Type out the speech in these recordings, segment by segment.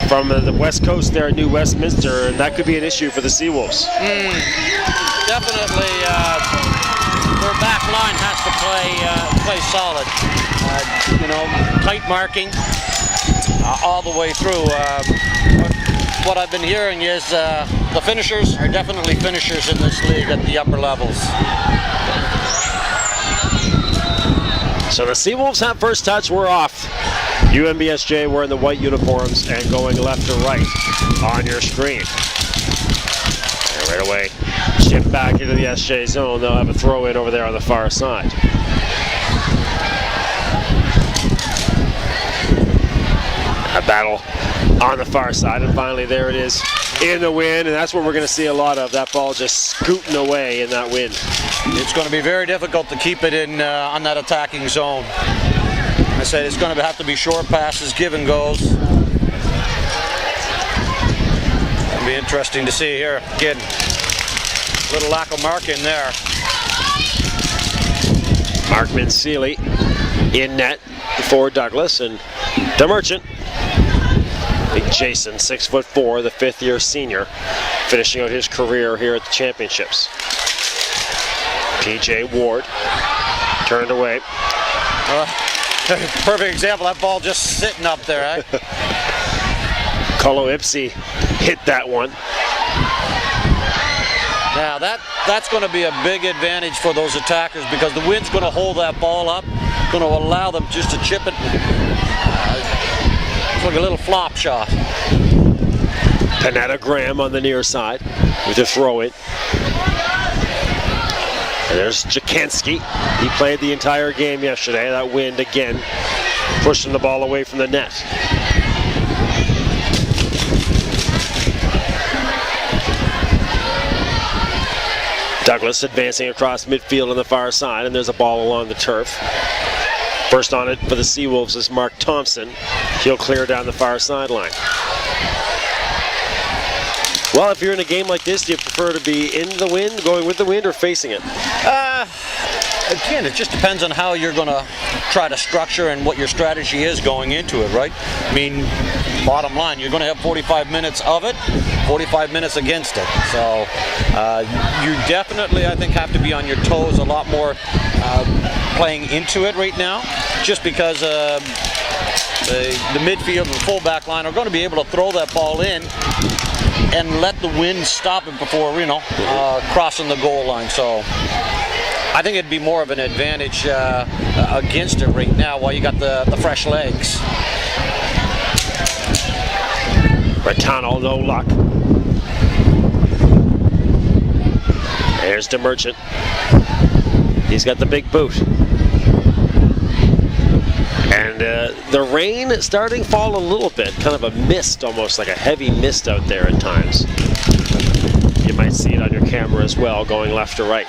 from the west coast there at New Westminster, and that could be an issue for the Seawolves. Definitely, their back line has to play solid. Tight marking all the way through. What I've been hearing is the finishers are definitely finishers in this league at the upper levels. So the Seawolves have first touch. We're off. UNBSJ wearing the white uniforms and going left to right on your screen. And right away, chip back into the SJ zone. They'll have a throw in over there on the far side. A battle on the far side, and finally there it is in the wind, and that's what we're going to see a lot of. That ball just scooting away in that wind. It's going to be very difficult to keep it in on that attacking zone. I said it's going to have to be short passes, give and goes. It'll be interesting to see here. Again, a little lack of marking there. Markman Seeley in net for Douglas, and DeMerchant. Big Jason, 6'4", the fifth-year senior, finishing out his career here at the championships. PJ Ward turned away. Perfect example. That ball just sitting up there. Colo Ipsy hit that one. Now that's going to be a big advantage for those attackers because the wind's going to hold that ball up, going to allow them just to chip it. It's like a little flop shot. Panetta Graham on the near side with a throw-in. And there's Jakanski. He played the entire game yesterday. That wind again pushing the ball away from the net. Douglas advancing across midfield on the far side, and there's a ball along the turf. First on it for the Seawolves is Mark Thompson. He'll clear down the far sideline. Well, if you're in a game like this, do you prefer to be in the wind, going with the wind, or facing it? Again, it just depends on how you're going to try to structure and what your strategy is going into it, right? I mean, bottom line, you're going to have 45 minutes of it, 45 minutes against it. So you definitely, I think, have to be on your toes a lot more playing into it right now, just because the midfield and the fullback line are going to be able to throw that ball in and let the wind stop it before, crossing the goal line. So I think it'd be more of an advantage against it right now while you got the fresh legs. Bertano, no luck. There's DeMerchant. He's got the big boot. And the rain starting to fall a little bit, kind of a mist, almost like a heavy mist out there at times. You might see it on your camera as well, going left to right.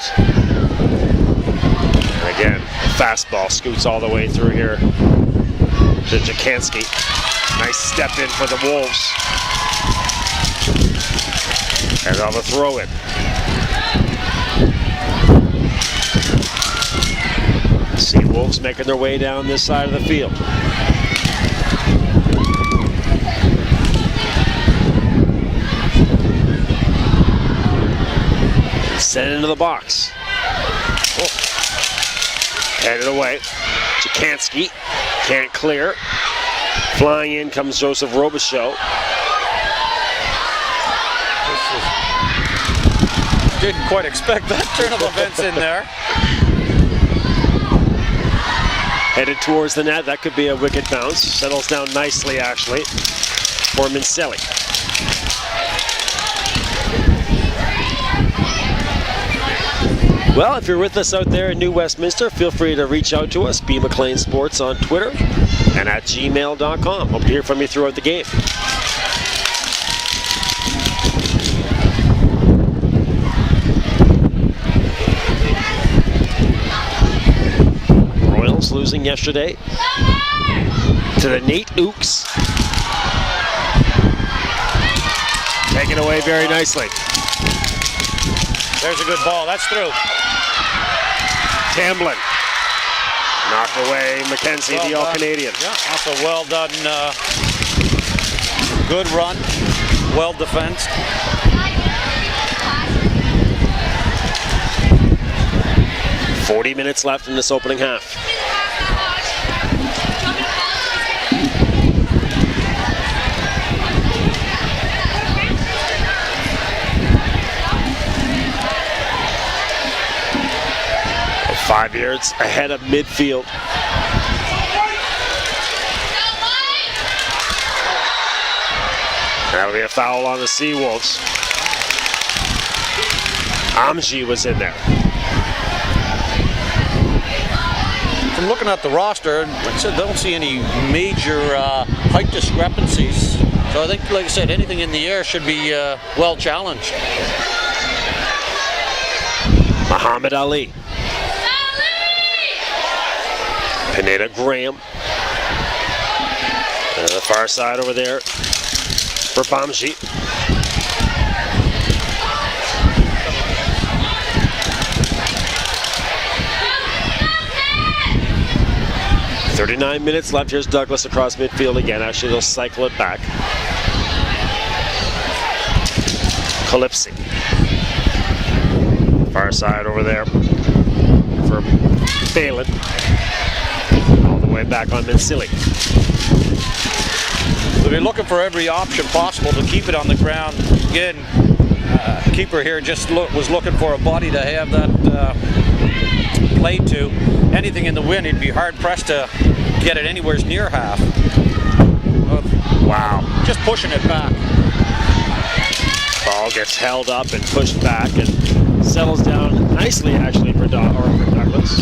And again, fastball scoots all the way through here to Jakanski. Nice step in for the Wolves. And on the throw in. Seawolves making their way down this side of the field. Send it into the box. Oh. Headed away. Jakanski can't clear. Flying in comes Joseph Robichaud. Didn't quite expect that turn of events in there. Headed towards the net. That could be a wicked bounce. Settles down nicely, actually, for Mincelli. Well, if you're with us out there in New Westminster, feel free to reach out to us, B. McLean Sports on Twitter and at gmail.com. Hope to hear from you throughout the game. Royals losing yesterday to the Nate Ooks. Taken away very nicely. There's a good ball. That's through. Tamblin knocked away Mackenzie, the All-Canadian. Yeah, that's a well done Good run, well defensed. .40 left in this opening half. Five yards ahead of midfield. That'll be a foul on the Seawolves. Amji was in there. From looking at the roster, like I said, don't see any major height discrepancies. So I think, like I said, anything in the air should be well challenged. Muhammad Ali. Pineda Graham. And the far side over there for Bamji. .39 left. Here's Douglas across midfield again. Actually, they'll cycle it back. Calypsi. Far side over there for Balin. All the way back on Mansili. So they're looking for every option possible to keep it on the ground. Again, keeper here just was looking for a body to have that play to. Anything in the wind, he'd be hard pressed to get it anywhere near half. Wow. Just pushing it back. Ball gets held up and pushed back and settles down nicely actually for Douglas.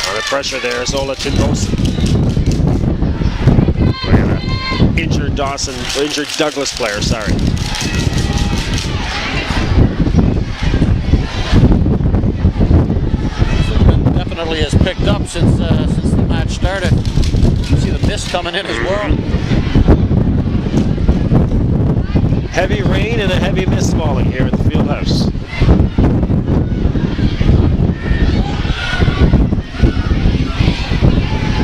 Under pressure there is Ola Tindosi. Injured Douglas player, sorry. Definitely has picked up since the match started. You see the mist coming in as well. Heavy rain and a heavy mist falling here at the field house.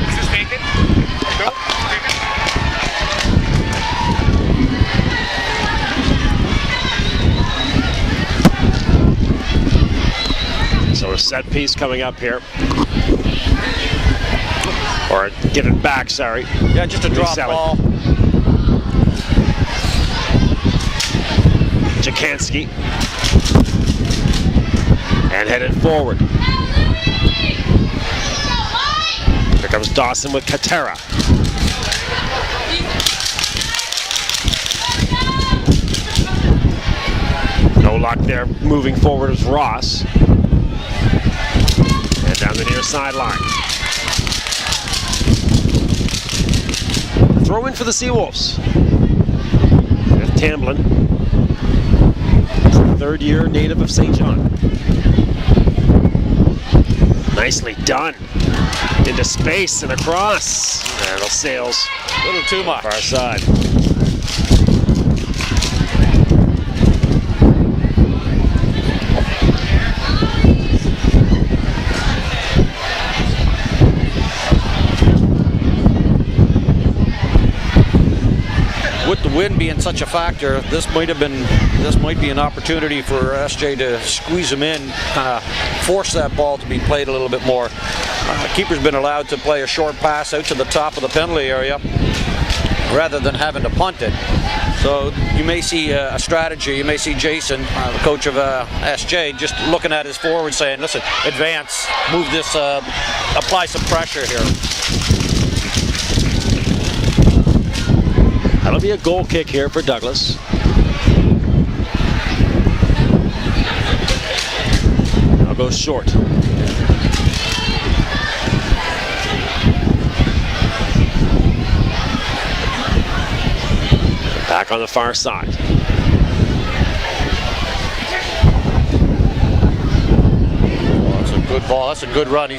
Is this vacant? No? So a set piece coming up here. Or get it back, sorry. Yeah, just a drop ball. Jakanski. And headed forward. Here comes Dawson with Katera. No luck there. Moving forward is Ross. And down the near sideline. Throw in for the Seawolves. With Tamblin. Third-year native of St. John. Nicely done. Into space and across. And it sails A little too much. far side. With the wind being such a factor, this might be an opportunity for SJ to squeeze them in, kind of force that ball to be played a little bit more. Keeper's been allowed to play a short pass out to the top of the penalty area rather than having to punt it. So you may see a strategy. You may see Jason, the coach of SJ, just looking at his forward saying, listen, advance, move this, apply some pressure here. That'll be a goal kick here for Douglas. I'll go short. Back on the far side. Oh, that's a good ball. That's a good run.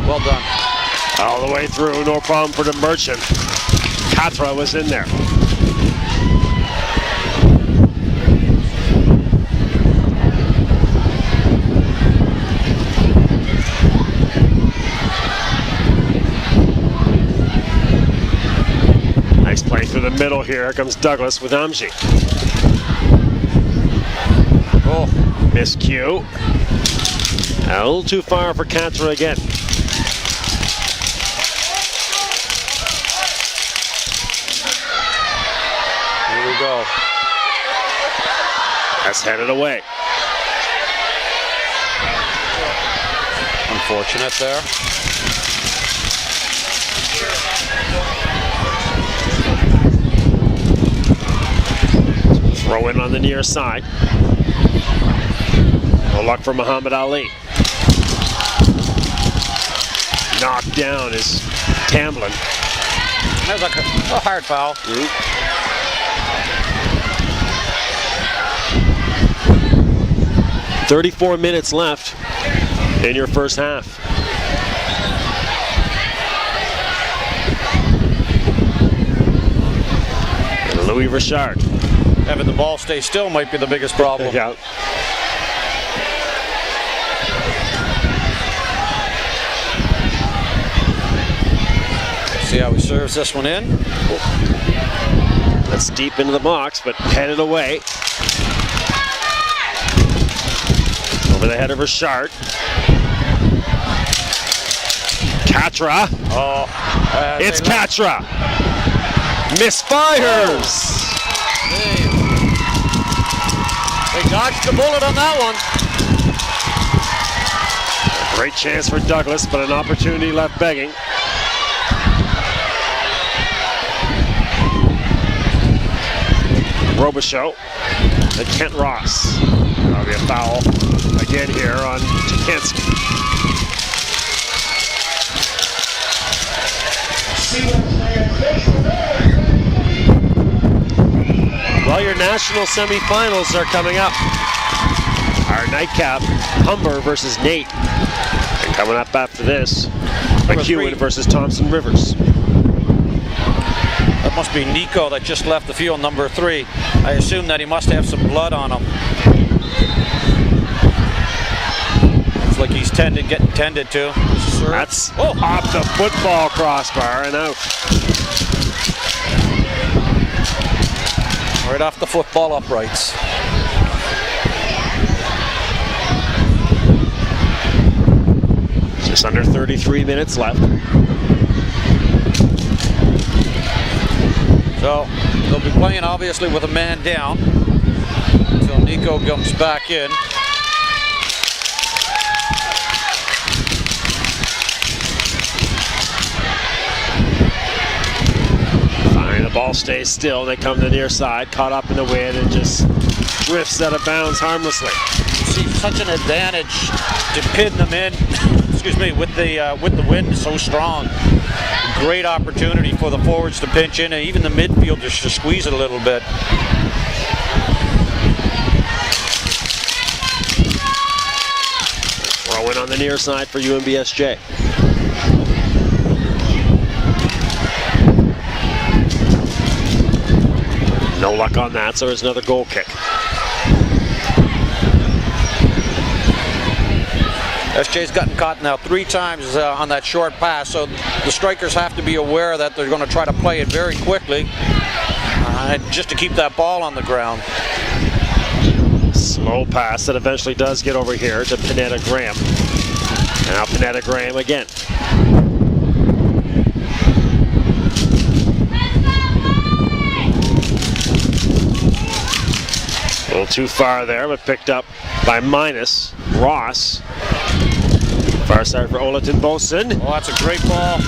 Well done. All the way through, no problem for the Merchant. Katra was in there. Right through the middle here comes Douglas with Amji. Oh, Miscue. A little too far for Katra again. here we go. That's headed away. Unfortunate there. Throw in on the near side. No luck for Muhammad Ali. Knocked down is Tamlin. That was like a hard foul. 34 minutes left in your first half. And Louis Richard. Having the ball stay still might be the biggest problem. Yeah. See how he serves this one in. That's deep into the box, but headed away. Over the head of Richard. Katra. Oh, It's Katra. Misfires. They dodged the bullet on that one. Great chance for Douglas, but an opportunity left begging. Robichaux and Kent Ross. That'll be a foul again here on Jakinski. Well, your national semifinals are coming up. Our nightcap, Humber versus Nate. And coming up after this, McEwen versus Thompson Rivers. That must be Nico that just left the field, number 3. I assume that he must have some blood on him. Looks like he's getting tended to. That's off the football crossbar and out. Right off the football uprights. Just under 33 minutes left. So they'll be playing obviously with a man down until Nico comes back in. Fine, the ball stays still. They come to the near side, caught up in the wind, and just drifts out of bounds harmlessly. See, such an advantage to pin them in. Excuse me, with the wind so strong. Great opportunity for the forwards to pinch in, and even the midfielders to squeeze it a little bit. Throw in on the near side for UNBSJ. No luck on that, so there's another goal kick. SJ's gotten caught now 3 times on that short pass, so the strikers have to be aware that they're going to try to play it very quickly just to keep that ball on the ground. Slow pass that eventually does get over here to Panetta Graham. And now Panetta Graham again. A little too far there, but picked up by Minus. Ross. Far side for Olaton Boson. Oh, that's a great ball.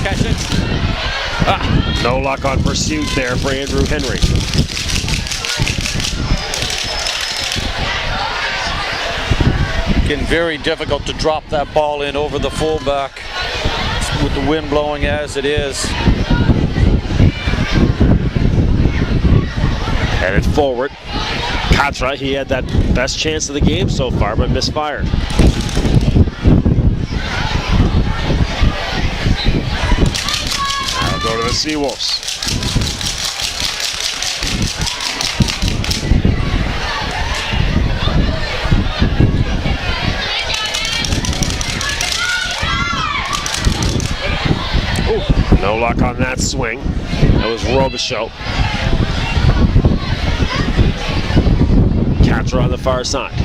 Catch it. No luck on pursuit there for Andrew Henry. Getting very difficult to drop that ball in over the fullback with the wind blowing as it is. Headed forward. Katra, he had that best chance of the game so far, but misfired. Now go to the Seawolves. No luck on that swing. That was Robichaud. Catcher on the far side.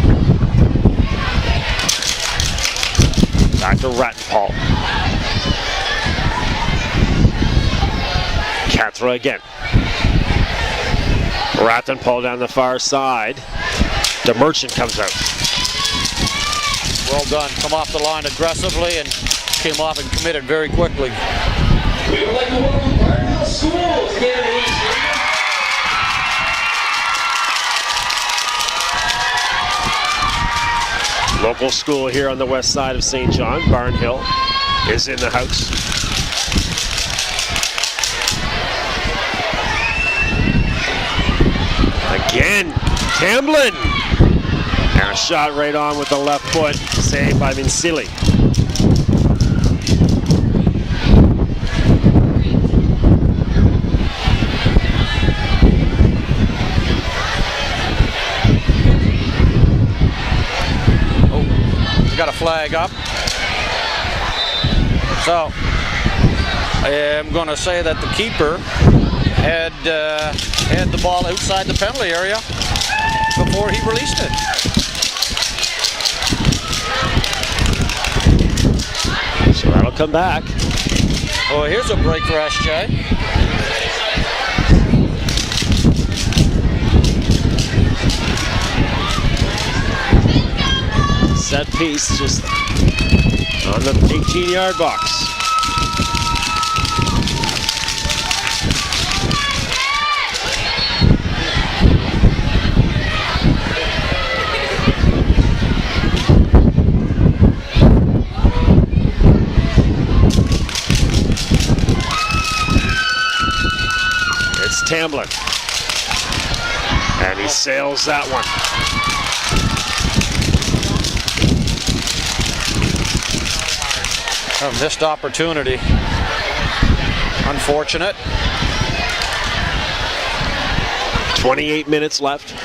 Back to Rattenpaul. Catra again. Rattenpaul down the far side. The Merchant comes out. Well done. Come off the line aggressively and came off and committed very quickly. We would like to welcome Cardinal Schools. Local school here on the west side of St. John. Barnhill is in the house. Again, Tamblin. And a shot right on with the left foot, saved by Vincili. Got a flag up. So I am going to say that the keeper had the ball outside the penalty area before he released it. So that'll come back. Oh, here's a break for SJ. Set piece just on the 18-yard box. It's Tamblin. And he sails that one. A missed opportunity. Unfortunate. 28 minutes left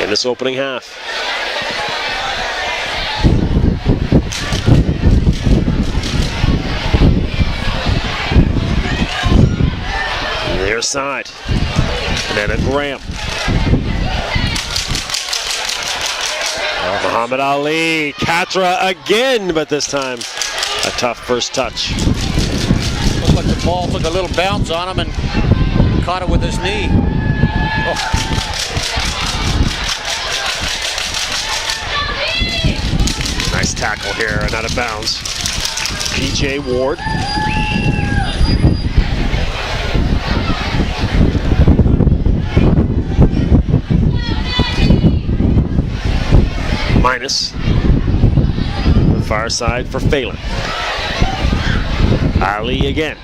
in this opening half. Near side. And then a Graham. Muhammad Ali. Catra again, but this time a tough first touch. Looked like the ball took a little bounce on him and caught it with his knee. Oh. Nice tackle here and out of bounds. PJ Ward. Minus. The far side for Phelan. Ali again.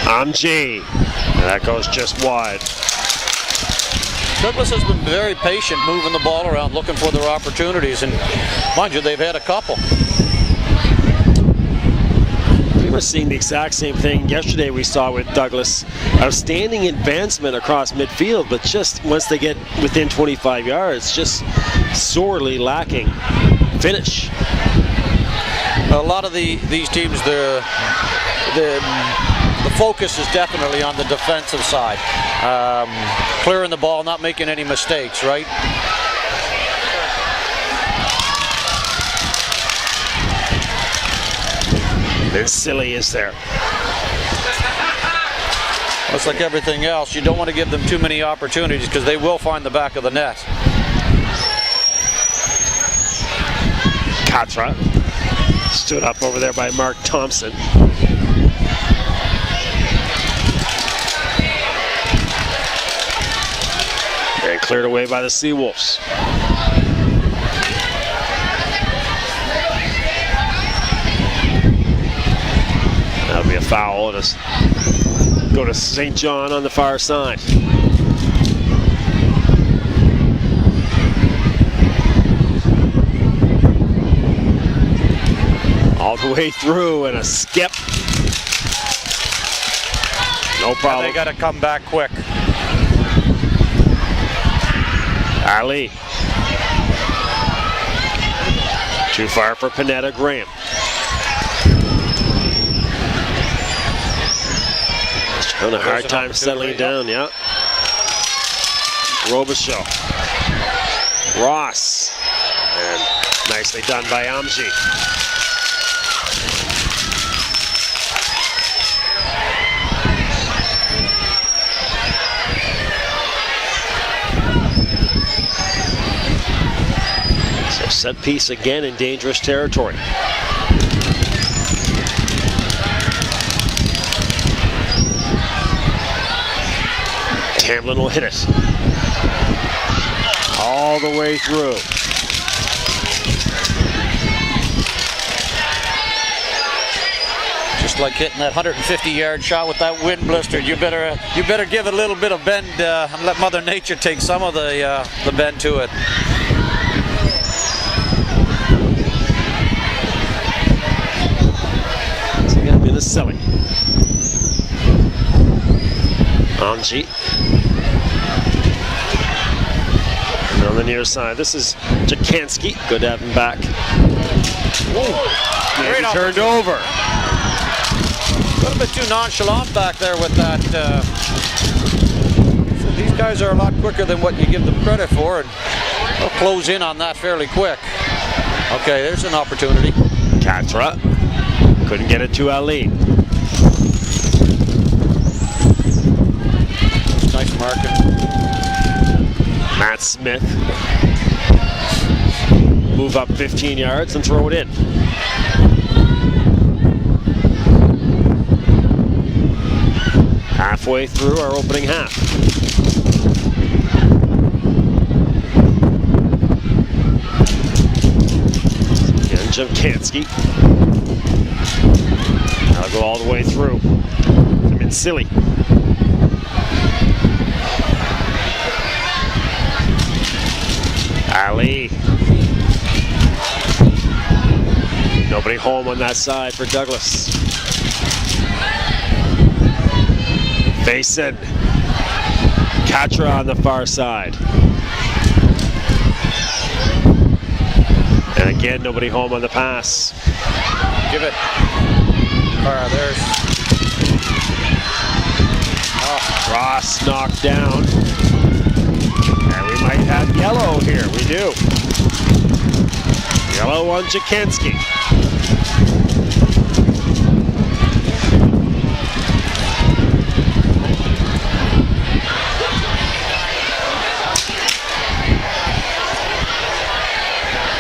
Amji. And that goes just wide. Douglas has been very patient moving the ball around, looking for their opportunities, and mind you, they've had a couple. We were seeing the exact same thing yesterday we saw with Douglas. Outstanding advancement across midfield, but just once they get within 25 yards, just sorely lacking finish. A lot of these teams, the focus is definitely on the defensive side. Clearing the ball, not making any mistakes, right? Vincili is there. It's like everything else. You don't want to give them too many opportunities because they will find the back of the net. Catra stood up over there by Mark Thompson. And cleared away by the Seawolves. That'll be a foul. It'll go to St. John on the far side. All the way through and a skip. No problem. They got to come back quick. Ali. Too far for Panetta. Graham. He's having a hard time settling down, yeah. Robichaud. Ross. And nicely done by Amji. So set piece again in dangerous territory. Tamblin will hit it. All the way through. Just like hitting that 150-yard shot with that wind blister, you better give it a little bit of bend and let Mother Nature take some of the bend to it. It's going to be the silly. Amji. And on the near side, this is Jakanski. Good to have him back. Maybe turned over. A little bit too nonchalant back there with that. So these guys are a lot quicker than what you give them credit for, and they'll close in on that fairly quick. Okay, there's an opportunity. Katra couldn't get it to Ali. Nice marking. Matt Smith. Move up 15 yards and throw it in. Halfway through our opening half. Again, Jakanski. That'll go all the way through. I mean, silly. Ali. Nobody home on that side for Douglas. Mason. Katra on the far side. And again, nobody home on the pass. Give it. There's. Oh, Ross knocked down. And we might have yellow here. We do. Yellow on Jakanski.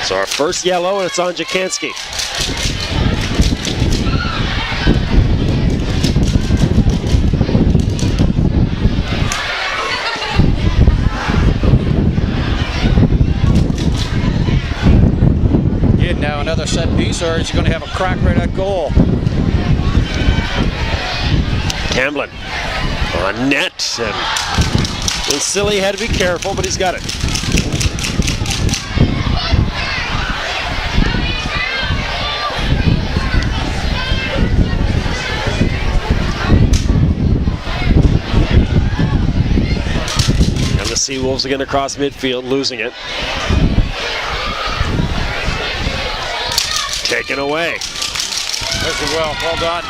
So our first yellow, and it's on Jakanski. Now another set piece, or is he going to have a crack right at goal? Tamblin on net, and Silly had to be careful, but he's got it. And the Seawolves again across midfield, losing it. Taken away. Well done.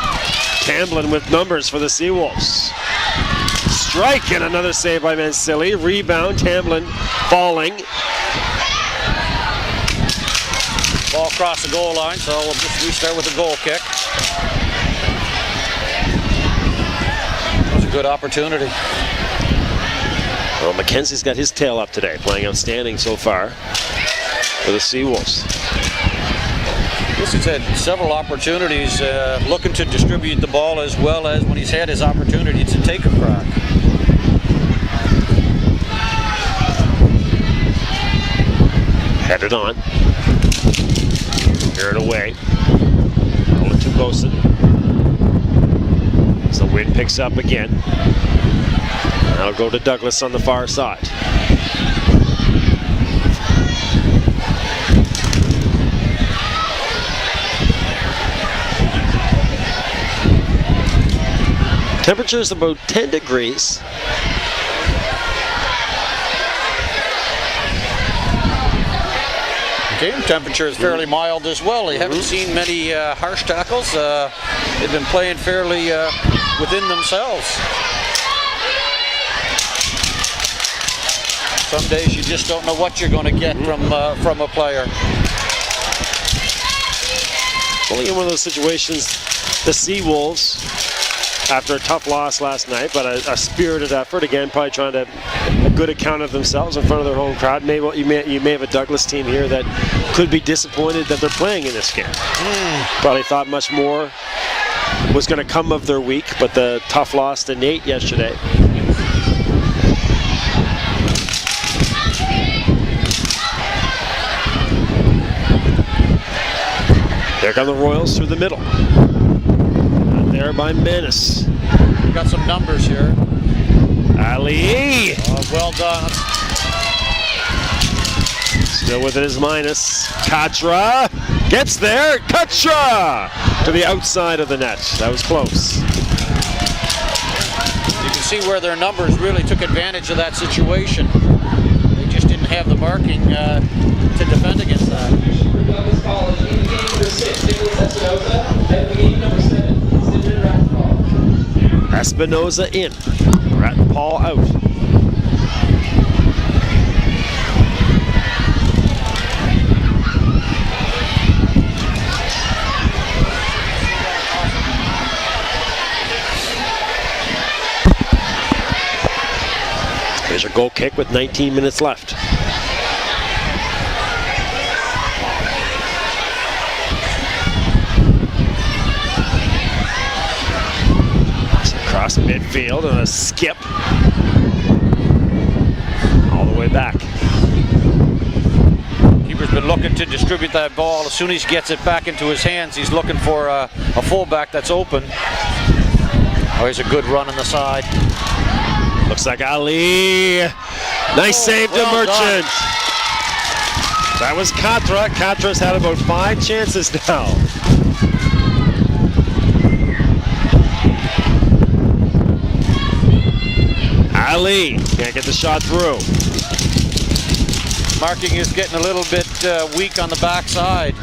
Tamblin with numbers for the Seawolves. Strike and another save by Mansili. Rebound, Tamblin falling. Ball across the goal line, so we'll just restart with a goal kick. That was a good opportunity. Well, McKenzie's got his tail up today, playing outstanding so far for the Seawolves. He's had several opportunities looking to distribute the ball, as well as when he's had his opportunity to take a crack. Headed on. Here it away. Roll it to Boson. As the wind picks up again. That'll go to Douglas on the far side. Temperature is about 10 degrees. Game temperature is fairly mild as well. They haven't seen many harsh tackles. They've been playing fairly within themselves. Some days you just don't know what you're going to get from a player. Only in one of those situations, the Seawolves, after a tough loss last night, but a spirited effort, again, probably trying to a good account of themselves in front of their home crowd. Maybe you may have a Douglas team here that could be disappointed that they're playing in this game. Probably thought much more was going to come of their week, but the tough loss to Nate yesterday. There come the Royals through the middle. Not there by Menace. We got some numbers here. Ali! Well done. Still with it is minus. Katra gets there. Katra to the outside of the net. That was close. You can see where their numbers really took advantage of that situation. They just didn't have the marking to defend against that. Douglas College in game number 6, Nicholas Espinoza, and game number 7, Sidney Rattenpaul. Espinoza in. Rattenpaul out. There's your goal kick with 19 minutes left. Across midfield and a skip all the way back. Keeper's been looking to distribute that ball. As soon as he gets it back into his hands, he's looking for a fullback that's open. Oh, here's a good run on the side. Looks like Ali. Nice save to well Merchant. That was Katra. Katra's had about 5 chances now. Ali can't get the shot through. Marking is getting a little bit weak on the backside.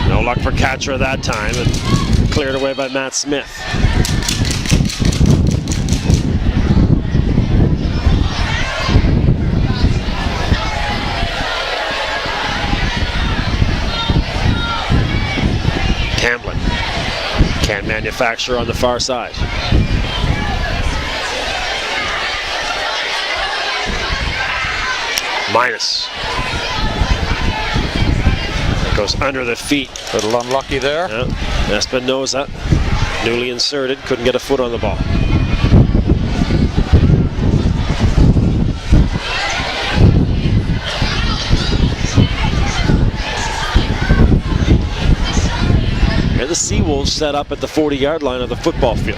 No luck for Katra that time, and cleared away by Matt Smith. Hamlin can manufacture on the far side. Minus. It goes under the feet. A little unlucky there. Yeah. Espinoza, newly inserted, couldn't get a foot on the ball. And the Seawolves set up at the 40-yard line of the football field.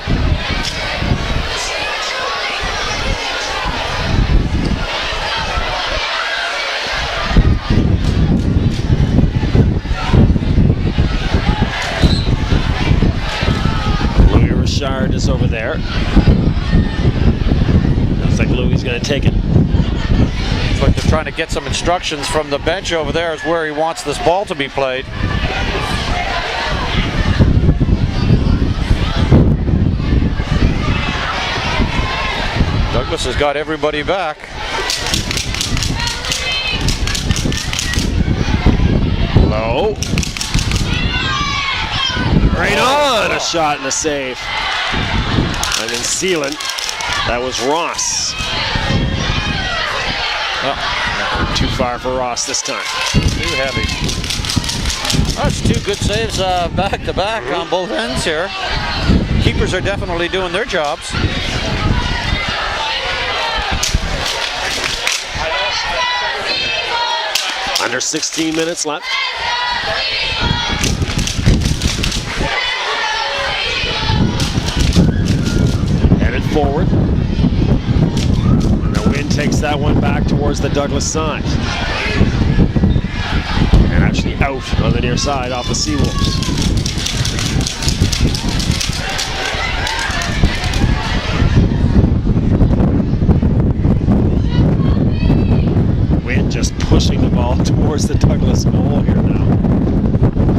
Louis Richard is over there. Looks like Louis is going to take it. Looks like they're trying to get some instructions from the bench over there as where he wants this ball to be played. Douglas has got everybody back. Low. Right on! A shot and a save. And then sealing. That was Ross. Oh, too far for Ross this time. Too heavy. That's 2 good saves back to back on both ends here. Keepers are definitely doing their jobs. Under 16 minutes left. Headed forward. And the wind takes that one back towards the Douglas side. And actually out on the near side off the Seawolves. ball towards the Douglas goal here now.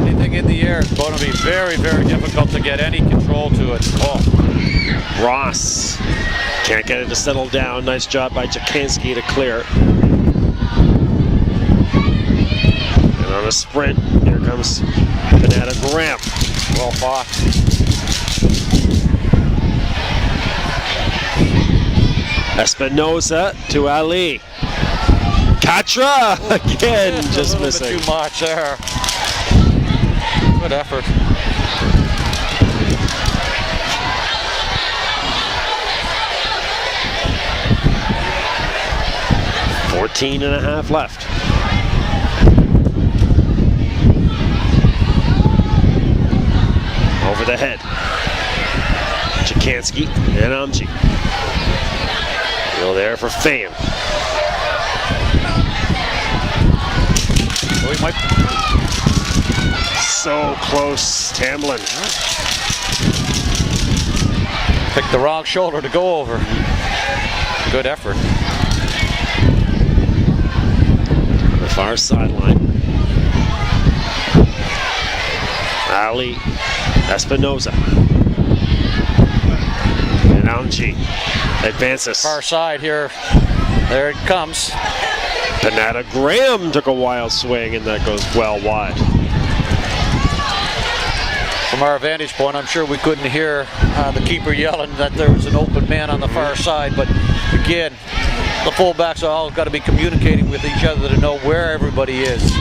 Anything in the air is going to be very, very difficult to get any control to it. Oh. Ross can't get it to settle down. Nice job by Jakinski to clear. And on a sprint, here comes Banana Graham. Well fought. Espinoza to Ali. Katra again, just missing. Too much there. Good effort. $14 and a half left. Over the head. Jakinski and Amji. Still there for Fame. So he might. So close, Tamblin. Picked the wrong shoulder to go over. Good effort. The far sideline. Ali Espinoza. And Amji advances. Far side here. There it comes. Panetta Graham took a wild swing and that goes well wide. From our vantage point, I'm sure we couldn't hear the keeper yelling that there was an open man on the far side, but again, the fullbacks are all got to be communicating with each other to know where everybody is.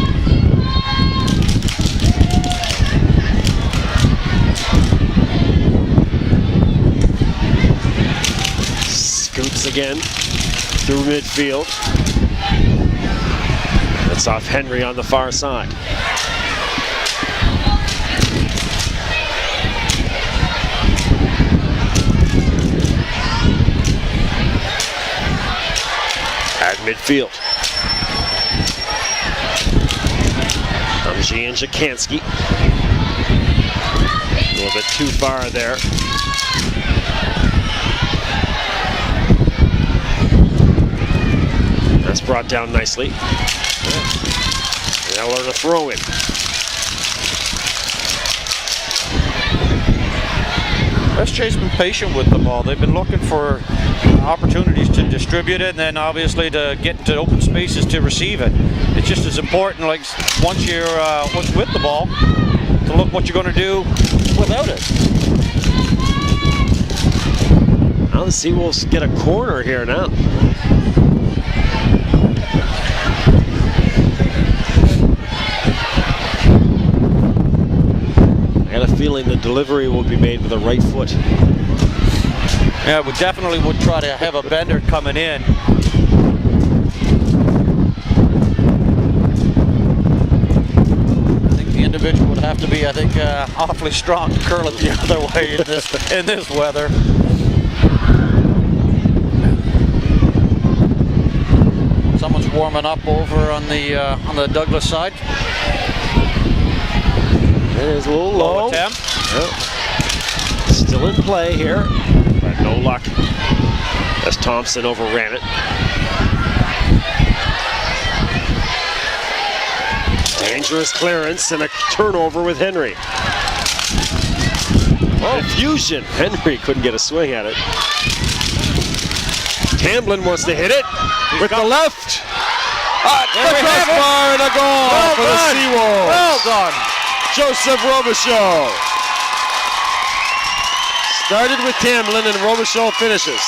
Scoots again through midfield. That's off Henry on the far side. At midfield. Amji and Jakinski. A little bit too far there. That's brought down nicely. Now learn to throw in. SJ's been patient with the ball. They've been looking for opportunities to distribute it and then obviously to get into open spaces to receive it. It's just as important, like once you're with the ball, to look what you're going to do without it. Now the Seawolves get a corner here now. I got a feeling the delivery will be made with the right foot. Yeah, we definitely would try to have a bender coming in. I think the individual would have to be, awfully strong to curl it the other way in this weather. Someone's warming up over on the Douglas side. It is a little low. Attempt. Yep. Still in play here, but no luck as Thompson overran it. Dangerous clearance and a turnover with Henry. Confusion. Henry couldn't get a swing at it. Tamblin wants to hit it with the left. The crossbar and a goal for the Seawolves. Well done. Joseph Robichaud. Started with Tamblin and Robichaud finishes.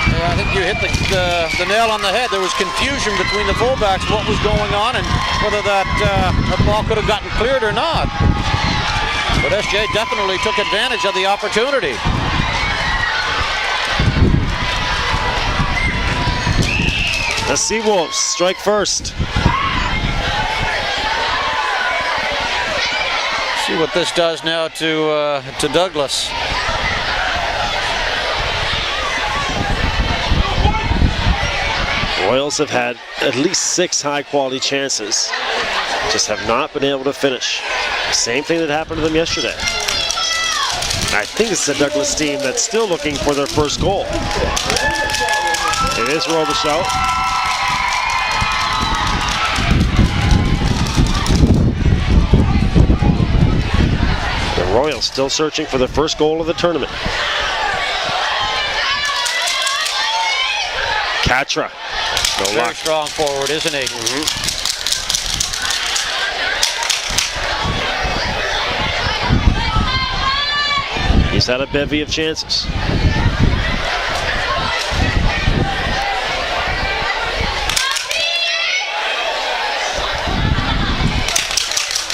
Yeah, I think you hit the nail on the head. There was confusion between the fullbacks, what was going on, and whether that ball could have gotten cleared or not. But SJ definitely took advantage of the opportunity. The Seawolves strike first. See what this does now to Douglas. Royals have had at least 6 high-quality chances, just have not been able to finish. Same thing that happened to them yesterday. I think it's the Douglas team that's still looking for their first goal. It is Robichaud. The Royals still searching for the first goal of the tournament. Katra. No Very luck. strong forward, isn't he? He's had a bevy of chances.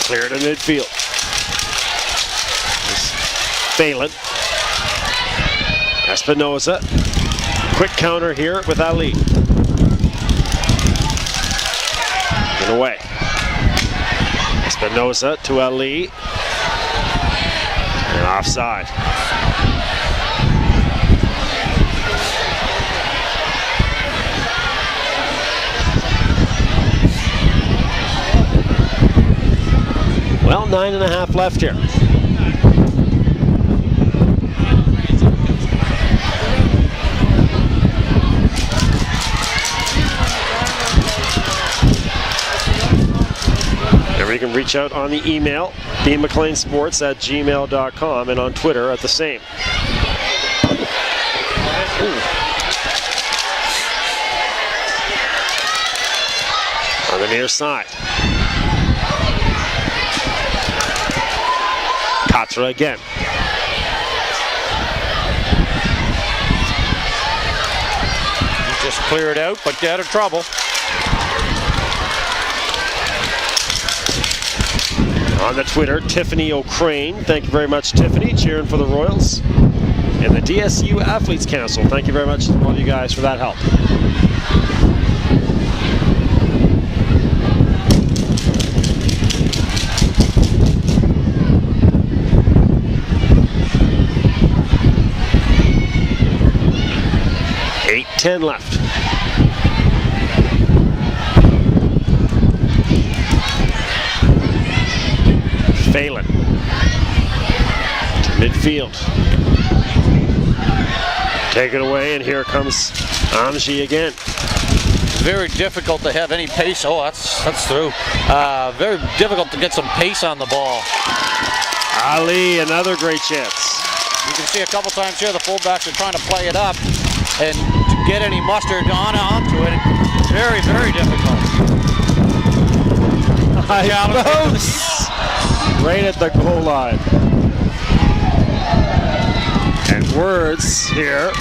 Clear to midfield. Phelan. Espinoza. Quick counter here with Ali. Get away. Espinoza to Ali. And offside. Well, 9.5 left here. You can reach out on the email, bmcleansports@gmail.com, and on Twitter at the same. On the near side. Katra again. He just cleared out, but get out of trouble. On the Twitter, Tiffany O'Crane. Thank you very much, Tiffany, cheering for the Royals. And the DSU Athletes Council. Thank you very much to all you guys for that help. .10 left. Phelan to midfield. Take it away, and here comes Amji again. Very difficult to have any pace. Oh, that's through. Very difficult to get some pace on the ball. Ali, another great chance. You can see a couple times here the fullbacks are trying to play it up, and to get any mustard onto it, very, very difficult. Right at the goal line. And words here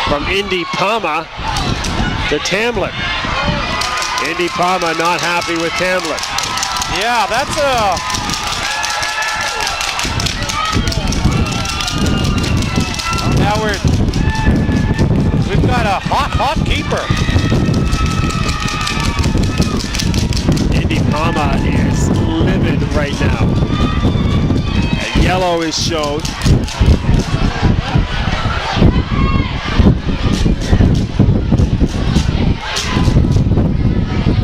from Indy Palma to Tamlin. Indy Palma not happy with Tamlin. Yeah, that's now we've got a hot keeper. Indy Palma is livid right now. A yellow is shown.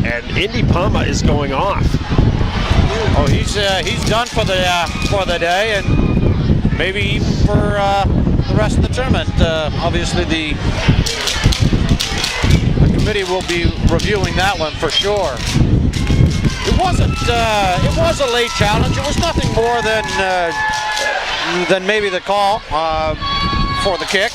And Indy Palma is going off. Oh, he's done for the day, and maybe even for the rest of the tournament. Obviously, the committee will be reviewing that one for sure. It wasn't. It was a late challenge. It was nothing more than maybe the call for the kick.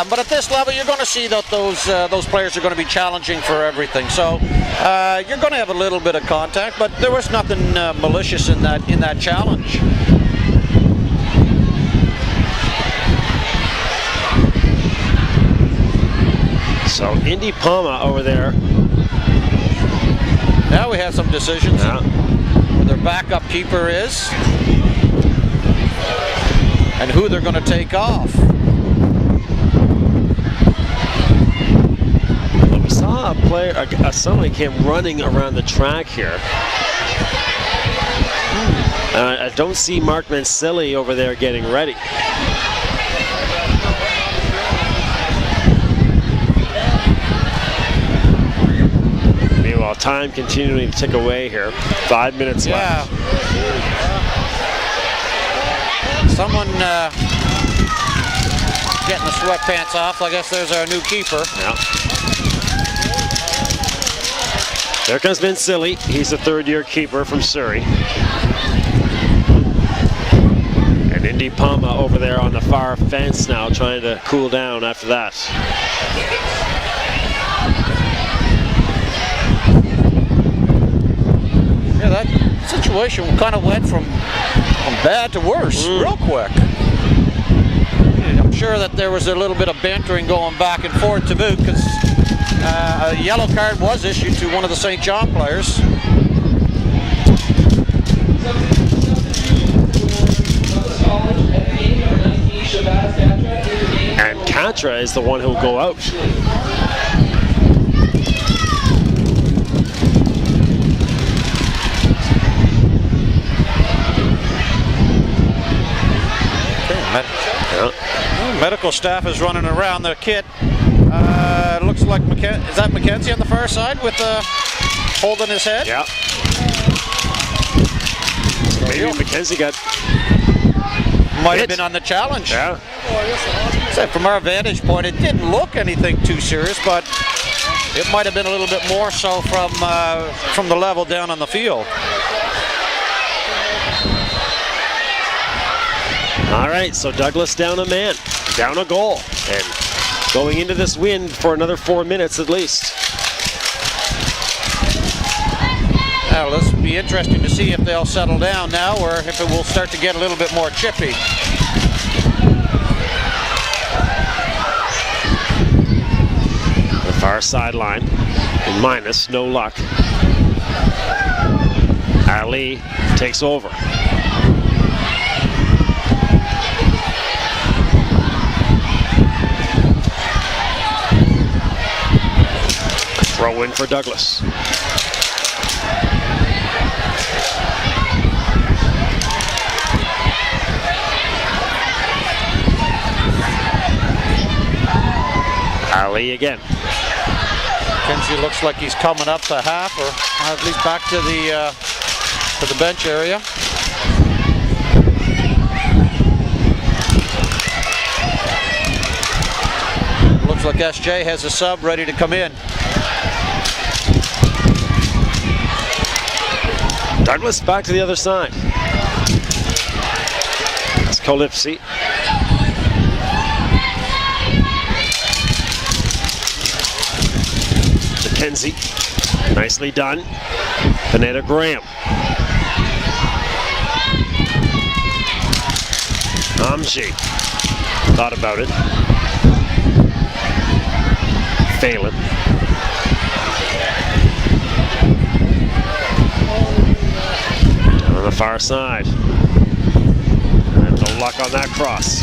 But at this level, you're going to see that those players are going to be challenging for everything. So you're going to have a little bit of contact, but there was nothing malicious in that challenge. So Indy Palma over there. Now we have some decisions. Yeah. Who their backup keeper is, and who they're going to take off. We saw a player, somebody came running around the track here. I don't see Mark Mancilli over there getting ready. Meanwhile, time continuing to tick away here. 5 minutes left. Someone getting the sweatpants off. I guess there's our new keeper. Yeah. There comes Vin Silly. He's a third-year keeper from Surrey. And Indy Palma over there on the far fence now, trying to cool down after that. Yeah, that situation kind of went from bad to worse real quick. I'm sure that there was a little bit of bantering going back and forth to boot, because a yellow card was issued to one of the St. John players. And Katra is the one who'll go out. Medical staff is running around the kit. Looks like is that Mackenzie on the far side with holding his head? Yeah. Maybe Mackenzie might have been on the challenge. Yeah. So from our vantage point, it didn't look anything too serious, but it might have been a little bit more so from the level down on the field. All right, so Douglas down a man, down a goal, and going into this win for another 4 minutes at least. Now, this will be interesting to see if they'll settle down now, or if it will start to get a little bit more chippy. The far sideline, minus, no luck. Ali takes over. Throw in for Douglas. Ali again. Kenzie looks like he's coming up to half, or at least back to the bench area. Looks like SJ has a sub ready to come in. Douglas back to the other side. That's Kolipsi. Mackenzie, nicely done. Pineda Graham. Amji, thought about it. Phelan. Down on the far side. And no luck on that cross.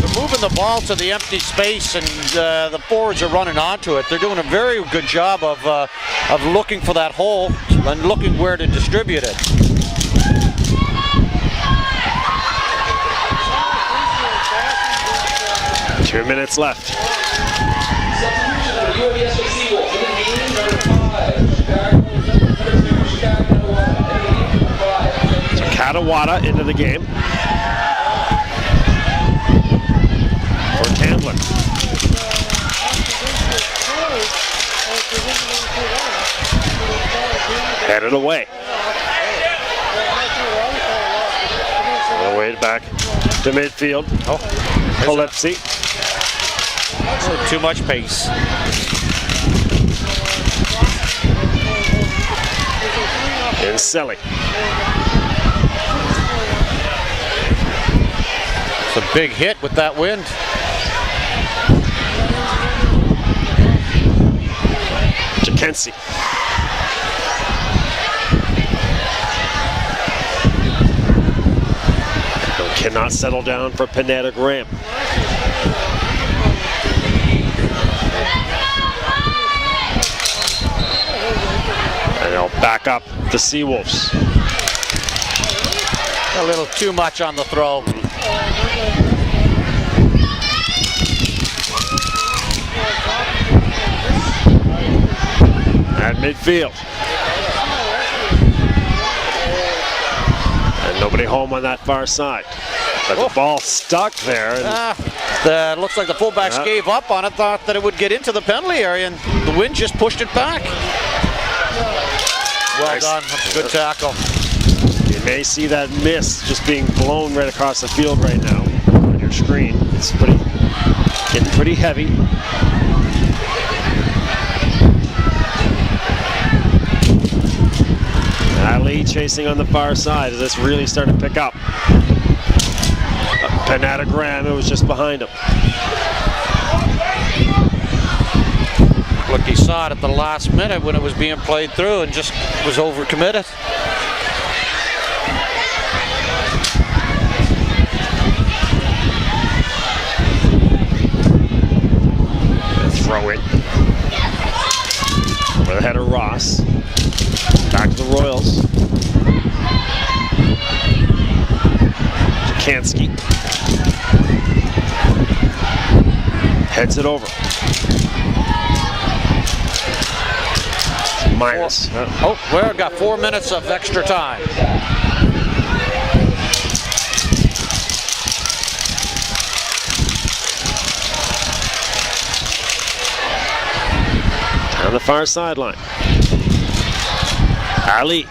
They're moving the ball to the empty space, and the forwards are running onto it. They're doing a very good job of looking for that hole and looking where to distribute it. Two minutes left. So Katawada into the game for Candler. Headed away. Away back to midfield. Oh, Kolipsi. Too much pace. And Selly. It's a big hit with that wind. Kenzie. Cannot settle down for Pineda Graham. And they'll back up the Seawolves. A little too much on the throw. At midfield. And nobody home on that far side. But the ball stuck there. And looks like the fullbacks gave up on it, thought that it would get into the penalty area, and the wind just pushed it back. Well done. That's a good tackle. You may see that miss just being blown right across the field right now on your screen. It's getting pretty heavy. Ali chasing on the far side as this really started to pick up. Panetta Graham, it was just behind him. Look, he saw it at the last minute when it was being played through and just was overcommitted. Throw it. Over the head of Ross. Back to the Royals. Jakanski. Heads it over. Minus. Oh, we've got 4 minutes of extra time. On the far sideline. Ali.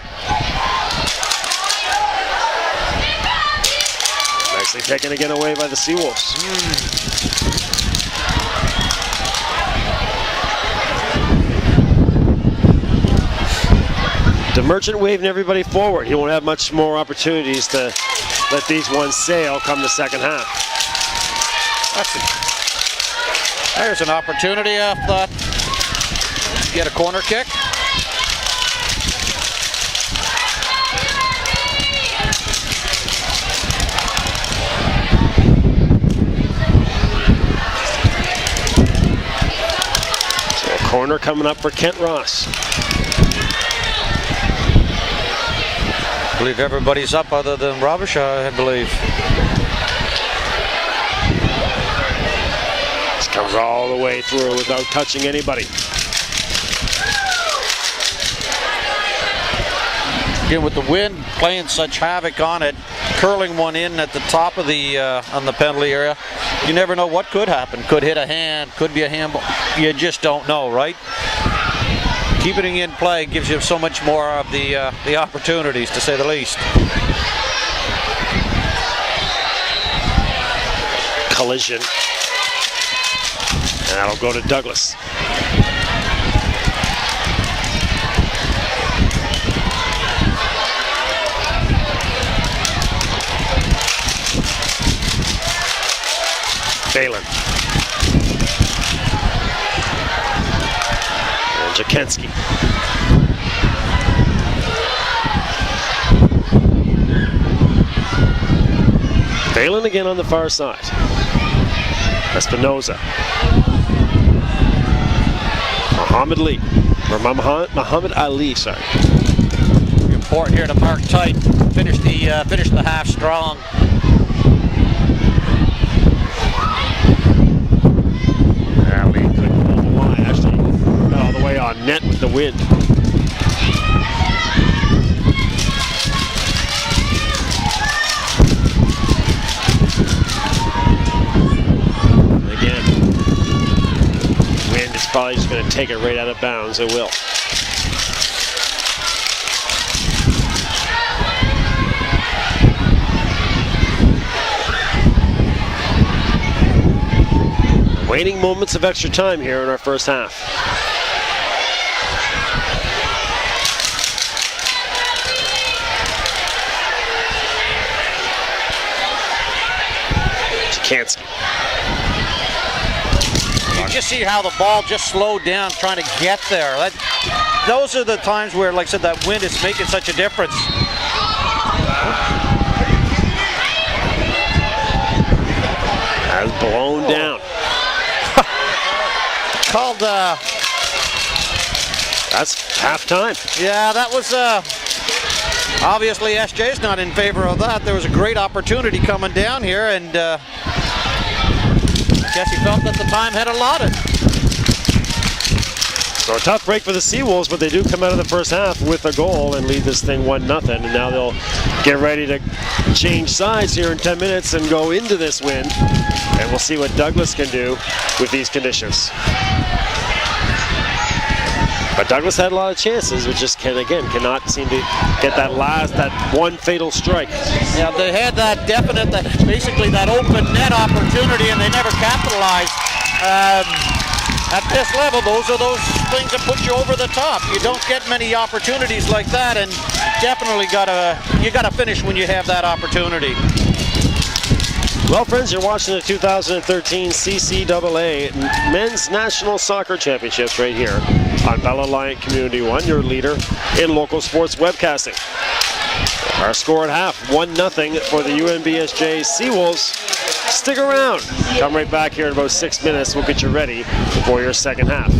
Nicely taken again away by the Seawolves. DeMerchant waving everybody forward. He won't have much more opportunities to let these ones sail come the second half. There's an opportunity off that. Get a corner kick. So a corner coming up for Kent Ross. I believe everybody's up other than Robershaw, I believe. This comes all the way through without touching anybody. Again, with the wind playing such havoc on it, curling one in at the top of the on the penalty area, you never know what could happen. Could hit a hand, could be a handball. You just don't know, right? Keeping it in play gives you so much more of the opportunities, to say the least. Collision. And that'll go to Douglas. Phelan. And Jakanski. Phelan again on the far side. Espinoza. Muhammad Ali, sorry. Important here to mark tight, finish the half strong. Ali couldn't pull the line, actually got all the way on net with the wind. It's probably just going to take it right out of bounds. It will. Waning moments of extra time here in our first half. Jakanski. You just see how the ball just slowed down trying to get there. Those are the times where, like I said, that wind is making such a difference. Has blown down. Called, that's halftime. Yeah, that was, obviously SJ's not in favor of that. There was a great opportunity coming down here, and I guess he felt that the time had allotted. So a tough break for the Seawolves, but they do come out of the first half with a goal and lead this thing 1-0. And now they'll get ready to change sides here in 10 minutes and go into this win. And we'll see what Douglas can do with these conditions. But Douglas had a lot of chances, but just cannot seem to get that one fatal strike. Yeah, they had that definite, basically that open net opportunity, and they never capitalized. At this level, those are those things that put you over the top. You don't get many opportunities like that, and definitely you gotta finish when you have that opportunity. Well, friends, you're watching the 2013 CCAA Men's National Soccer Championships right here on Bell Alliant Community One, your leader in local sports webcasting. Our score at half, 1-0 for the UNBSJ Seawolves. Stick around. Come right back here in about 6 minutes. We'll get you ready for your second half.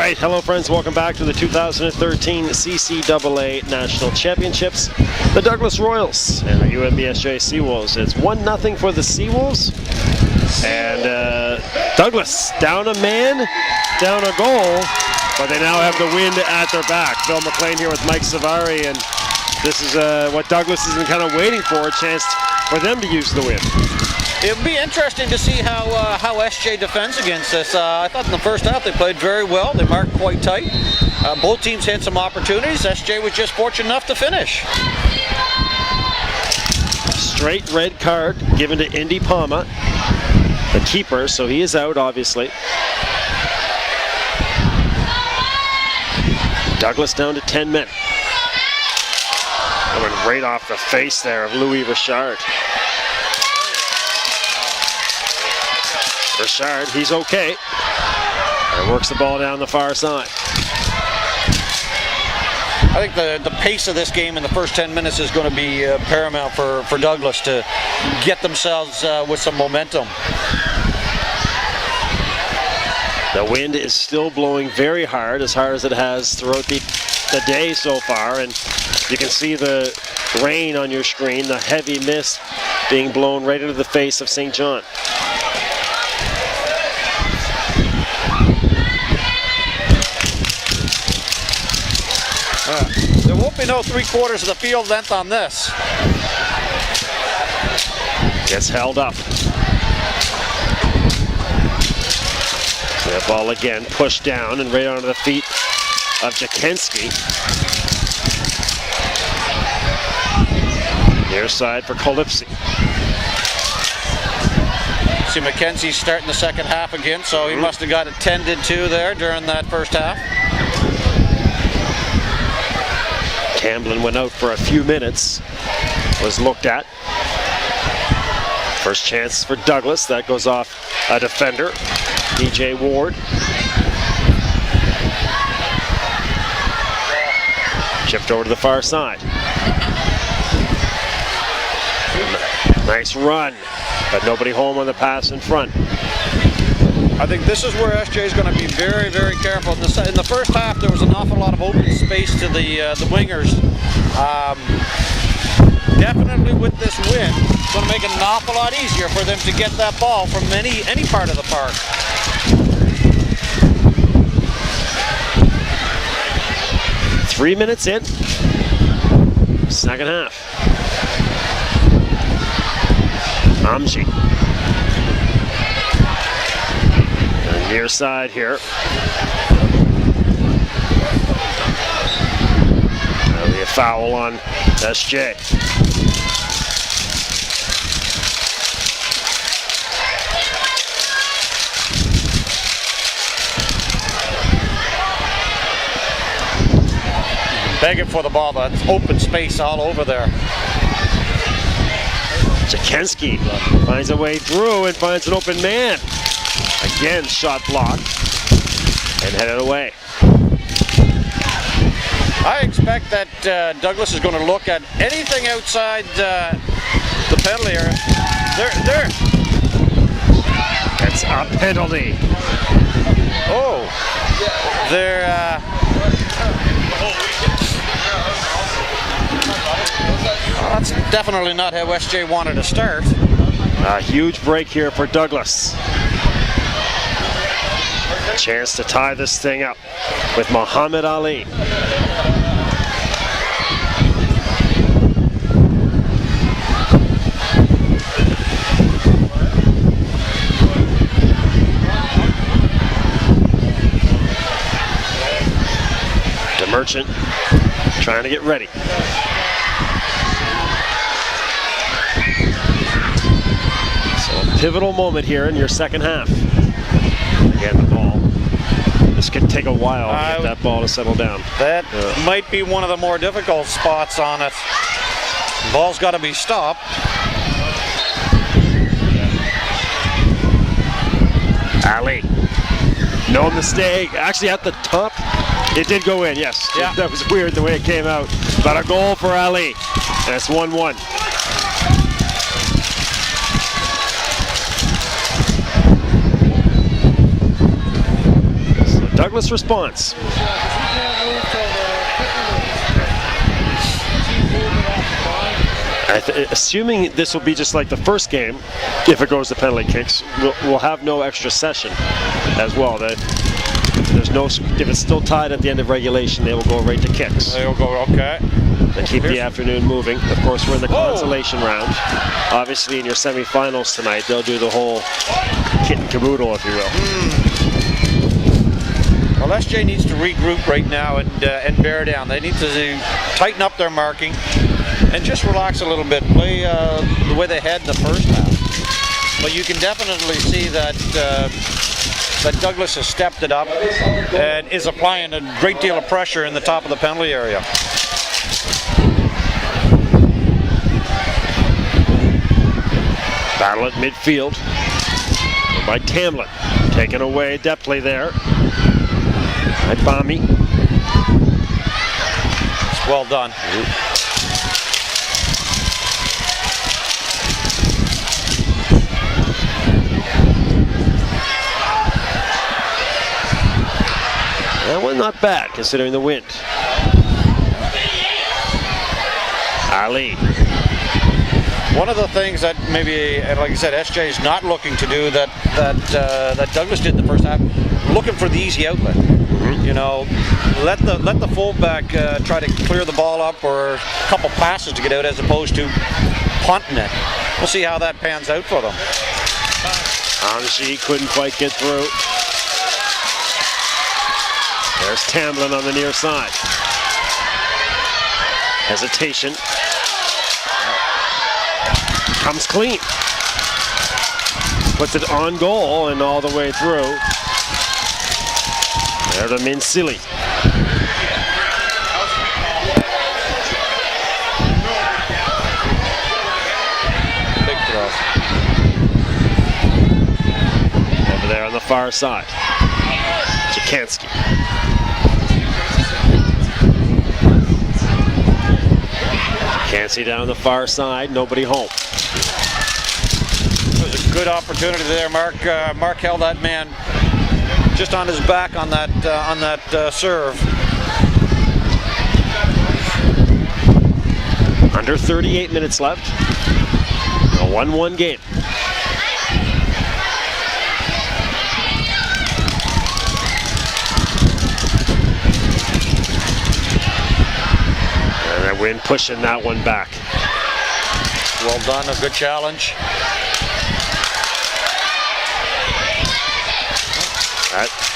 right, hello friends, welcome back to the 2013 CCAA National Championships. The Douglas Royals and the UNBSJ Seawolves. It's 1-0 for the Seawolves. And Douglas down a man, down a goal, but they now have the wind at their back. Phil McLean here with Mike Savari, and this is what Douglas has been kind of waiting for, a chance for them to use the wind. It'll be interesting to see how SJ defends against this. I thought in the first half they played very well. They marked quite tight. Both teams had some opportunities. SJ was just fortunate enough to finish. Straight red card given to Indy Palma, the keeper, so he is out obviously. Douglas down to 10 men. Coming right off the face there of Louis Richard. Richard, he's okay. And works the ball down the far side. I think the pace of this game in the first 10 minutes is going to be paramount for Douglas to get themselves with some momentum. The wind is still blowing very hard as it has throughout the day so far, and you can see the rain on your screen, the heavy mist being blown right into the face of St. John. There won't be no 3/4 of the field length on this. Gets held up. That ball again pushed down and right onto the feet of Jakinski. Near side for Kolipsy. See McKenzie starting the second half again, so he must have got it tended to there during that first half. Camblin went out for a few minutes, was looked at. First chance for Douglas, that goes off a defender, DJ Ward. Chipped over to the far side. Nice run, but nobody home on the pass in front. I think this is where SJ is going to be very, very careful. In the first half, there was an awful lot of open space to the wingers. Definitely with this win, it's going to make it an awful lot easier for them to get that ball from any part of the park. Three minutes in, second half. Amji. Near side here. That'll be a foul on SJ. Begging for the ball, that's open space all over there. Jakinski finds a way through and finds an open man. Again, shot blocked and headed away. I expect that Douglas is going to look at anything outside the penalty area. There. That's a penalty. Oh, they're. That's definitely not how SJ wanted to start. A huge break here for Douglas. Chance to tie this thing up with Muhammad Ali. DeMerchant trying to get ready. So a pivotal moment here in your second half. Again, the ball. This could take a while to get that ball to settle down. That might be one of the more difficult spots on it. The ball's got to be stopped. Ali. No mistake. Actually, at the top, it did go in, yes. Yeah. That was weird the way it came out. But a goal for Ali. And it's 1-1. Douglas responds. Assuming this will be just like the first game, if it goes to penalty kicks, we'll have no extra session as well. There's no, if it's still tied at the end of regulation, they will go right to kicks. They'll go, okay. They keep the afternoon moving. Of course, we're in the consolation round. Obviously, in your semifinals tonight, they'll do the whole kit and caboodle, if you will. Well, SJ needs to regroup right now and bear down. They need to tighten up their marking and just relax a little bit. Play the way they had in the first half. But you can definitely see that that Douglas has stepped it up and is applying a great deal of pressure in the top of the penalty area. Battle at midfield by Tamlin. Taken away depthly there by Bommy. It's well done. That one not bad considering the wind. Ali. One of the things that maybe, like I said, SJ is not looking to do that Douglas did in the first half, looking for the easy outlet. You know, let the fullback try to clear the ball up or a couple passes to get out as opposed to punting it. We'll see how that pans out for them. Honestly, he couldn't quite get through. There's Tamlin on the near side. Hesitation. Comes clean. Puts it on goal and all the way through. There to Minsili. Big throw. Over there on the far side. Jakanski. Jakanski down the far side, nobody home. It was a good opportunity there, Mark. Mark held that man just on his back on that serve. Under 38 minutes left. A 1-1 game. And that wind pushing that one back. Well done, a good challenge.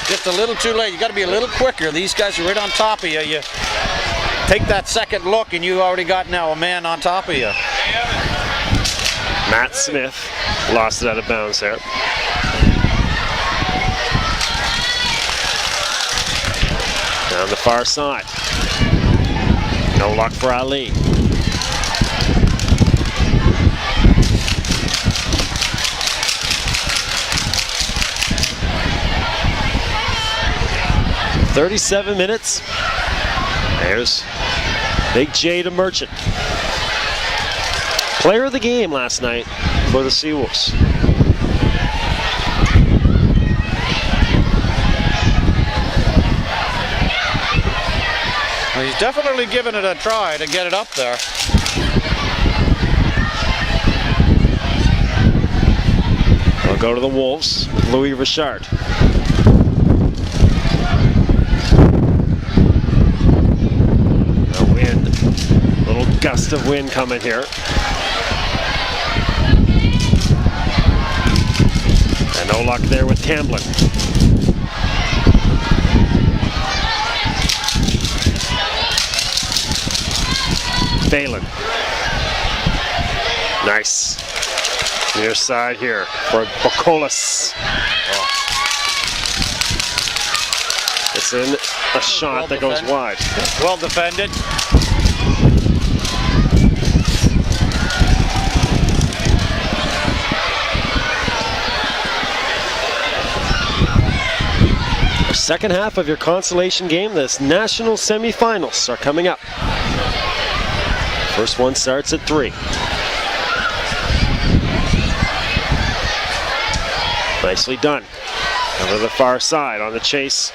Just a little too late. You got to be a little quicker. These guys are right on top of you. You take that second look and you already got now a man on top of you. Matt Smith lost it out of bounds there. Down the far side. No luck for Ali. "37 minutes. There's Big J to Merchant. Player of the game last night for the Seawolves. Well, he's definitely giving it a try to get it up there. We'll go to the Wolves. Louis Richard. Gust of wind coming here. And no luck there with Tamlin. Phelan. Nice. Near side here for Bokolis. It's in a shot that goes wide. Well defended. Second half of your consolation game, this national semifinals are coming up. First one starts at 3. Nicely done. Over the far side on the chase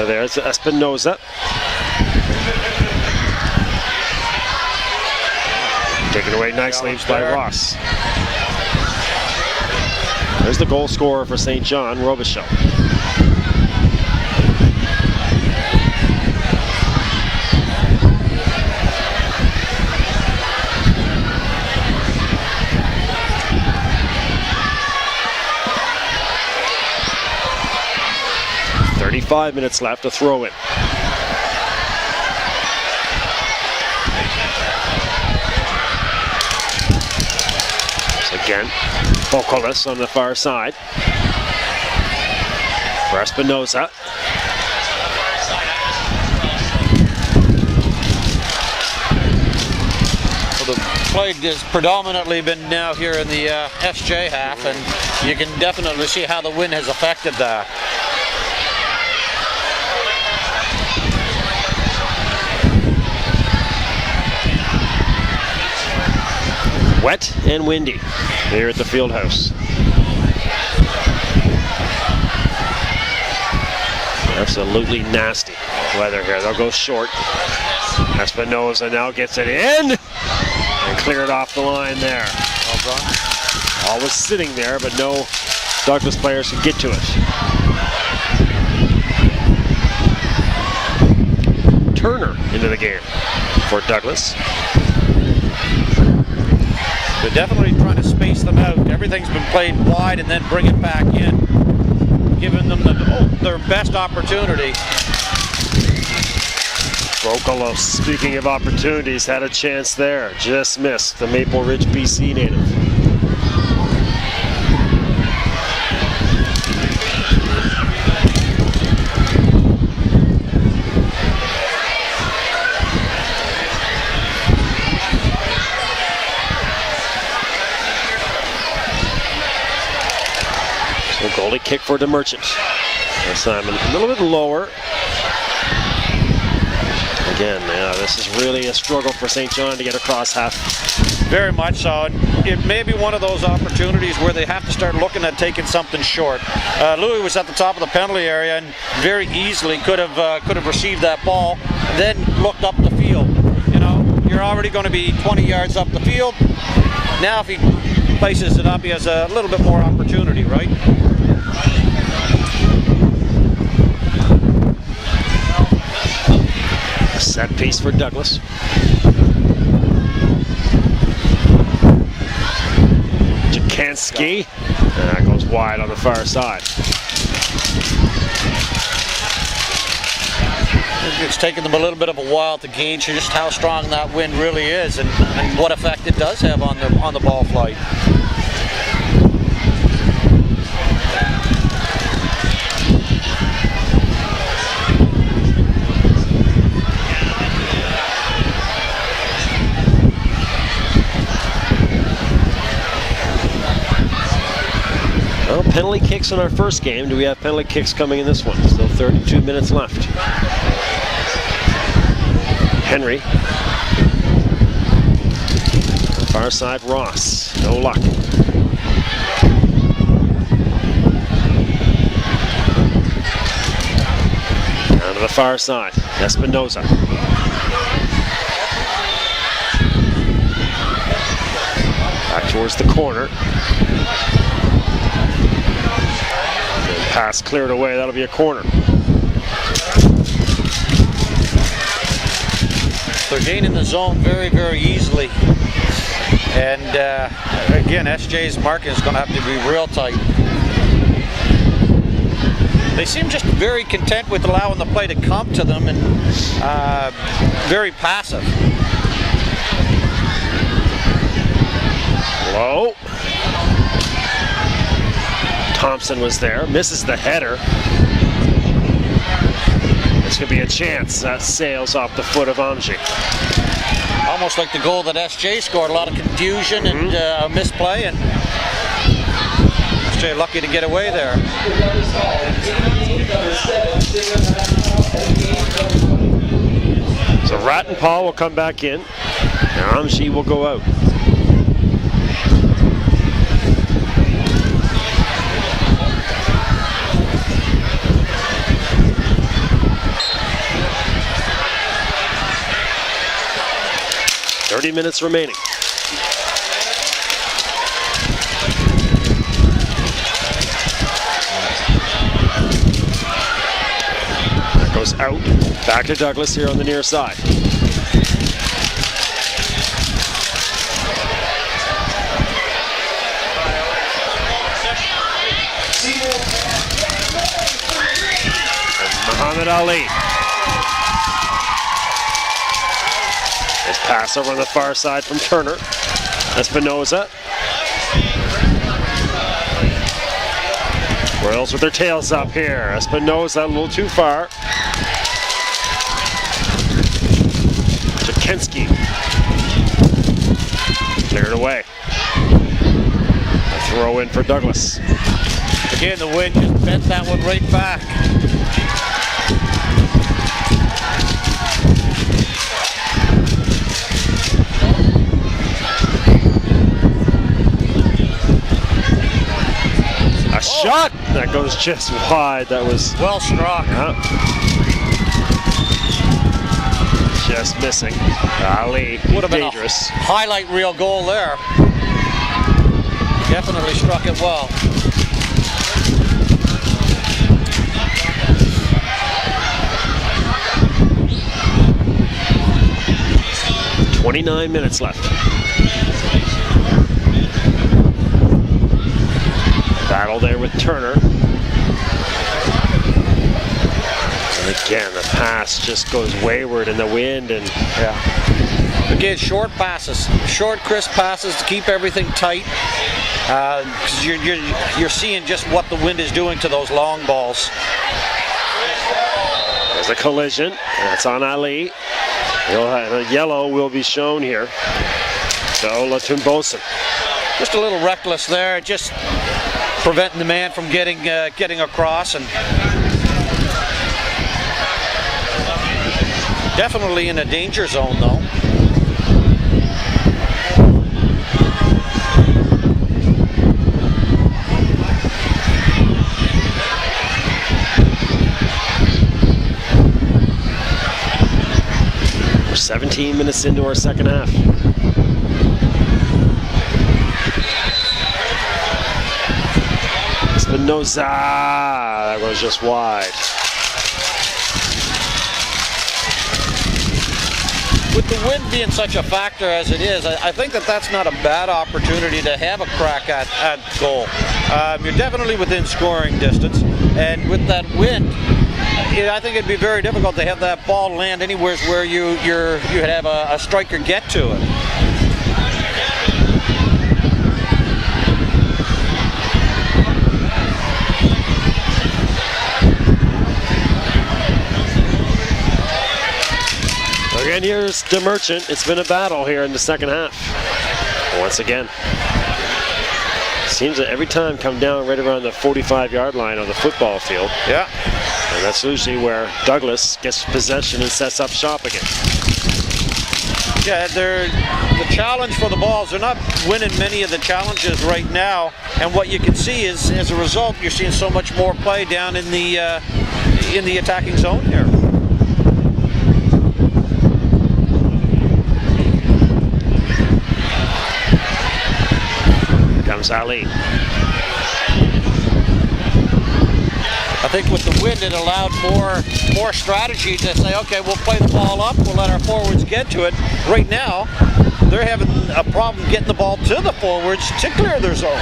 There's Espinoza. Taken away nicely by Ross. There's the goal scorer for St. John, Robichaud. .35 minutes left to throw it. So again, Bocolis on the far side. For Espinoza. Well, the play has predominantly been now here in the SJ half, and you can definitely see how the wind has affected that. Wet and windy here at the field house. Absolutely nasty weather here. They'll go short. Espinoza now gets it in and cleared off the line there. Well done. All was sitting there, but no Douglas players could get to it. Turner into the game for Douglas. They're definitely trying to space them out. Everything's been played wide and then bring it back in, giving them their best opportunity. Bocolis, speaking of opportunities, had a chance there. Just missed the Maple Ridge, BC native. So goalie kick for DeMerchant. Simon a little bit lower. Again, this is really a struggle for St. John to get across half. Very much so. It may be one of those opportunities where they have to start looking at taking something short. Louis was at the top of the penalty area and very easily could have received that ball, then looked up the field. You know, you're already going to be 20 yards up the field. Now if he places it up, he has a little bit more opportunity, right? Set piece for Douglas. Jakanski. That goes wide on the far side. It's taken them a little bit of a while to gauge just how strong that wind really is and what effect it does have on the ball flight. Well, penalty kicks in our first game. Do we have penalty kicks coming in this one? Still 32 minutes left. Henry. Far side, Ross. No luck. Down to the far side, Espinoza. Back towards the corner. Pass cleared away, that'll be a corner. They're gaining the zone very, very easily. And again, SJ's marking is going to have to be real tight. They seem just very content with allowing the play to come to them and very passive. Low. Thompson was there, misses the header. This could be a chance. That sails off the foot of Amji. Almost like the goal that SJ scored. A lot of confusion and misplay, and SJ lucky to get away there. So Rattenpaul will come back in, and Amji will go out. 30 minutes remaining. That goes out. Back to Douglas here on the near side. Muhammad Ali. This pass over on the far side from Turner. Espinoza. Royals with their tails up here. Espinoza a little too far. Jakinski. Cleared away. A throw in for Douglas. Again, the wind just bent that one right back. A shot that goes just wide. That was well struck. Just missing. Ali, Would have been dangerous. a highlight reel goal there. Definitely struck it well. 29 minutes left. Battle there with Turner. And again, the pass just goes wayward in the wind, and Again, short passes, short, crisp passes to keep everything tight. 'Cause you're seeing just what the wind is doing to those long balls. there's a collision. That's on Ali. A yellow will be shown here to Ola Tumbosen. Just a little reckless there, just preventing the man from getting across, and definitely in a danger zone though. We're 17 minutes into our second half. Espinoza, that was just wide. With the wind being such a factor as it is, I think that's not a bad opportunity to have a crack at goal. You're definitely within scoring distance, and with that wind, I think it'd be very difficult to have that ball land anywhere where you'd have a striker get to it. Again, here's DeMerchant. It's been a battle here in the second half. Once again, seems that every time come down right around the 45-yard line of the football field. Yeah. And that's usually where Douglas gets possession and sets up shop again. Yeah, the challenge for the balls, they're not winning many of the challenges right now, and what you can see is, as a result, you're seeing so much more play down in the attacking zone here. Comes Ali. I think with the wind, it allowed more strategy to say, okay, we'll play the ball up, we'll let our forwards get to it. Right now, they're having a problem getting the ball to the forwards to clear their zone.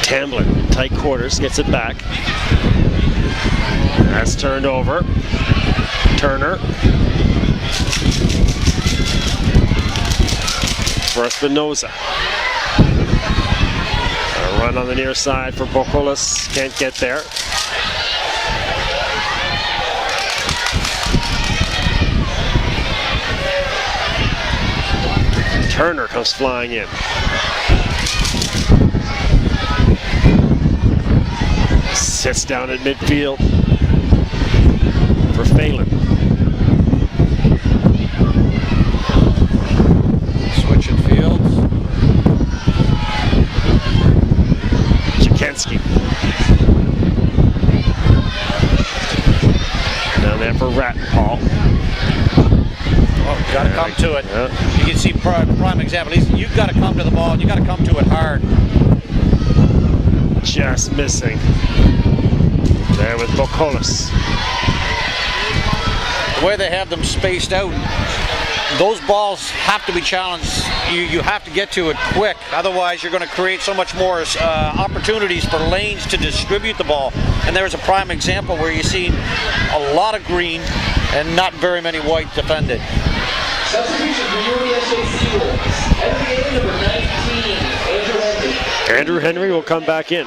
Tambler, tight quarters, gets it back. That's turned over. Turner. For Espinoza. A run on the near side for Bocolas. Can't get there. Turner comes flying in. Sits down at midfield for Phelan. Switching fields. Jakinski. Down there for Rattenpaul. Got to come to it. Yeah. You can see prime example. You've got to come to the ball, and you've got to come to it hard. Just missing. There with Bocolis. The way they have them spaced out, those balls have to be challenged. You have to get to it quick. Otherwise, you're going to create so much more opportunities for lanes to distribute the ball. And there's a prime example where you see a lot of green and not very many white defended. Substitution for UNB Seawolves. Entering game number 19, Andrew Henry. Andrew Henry will come back in.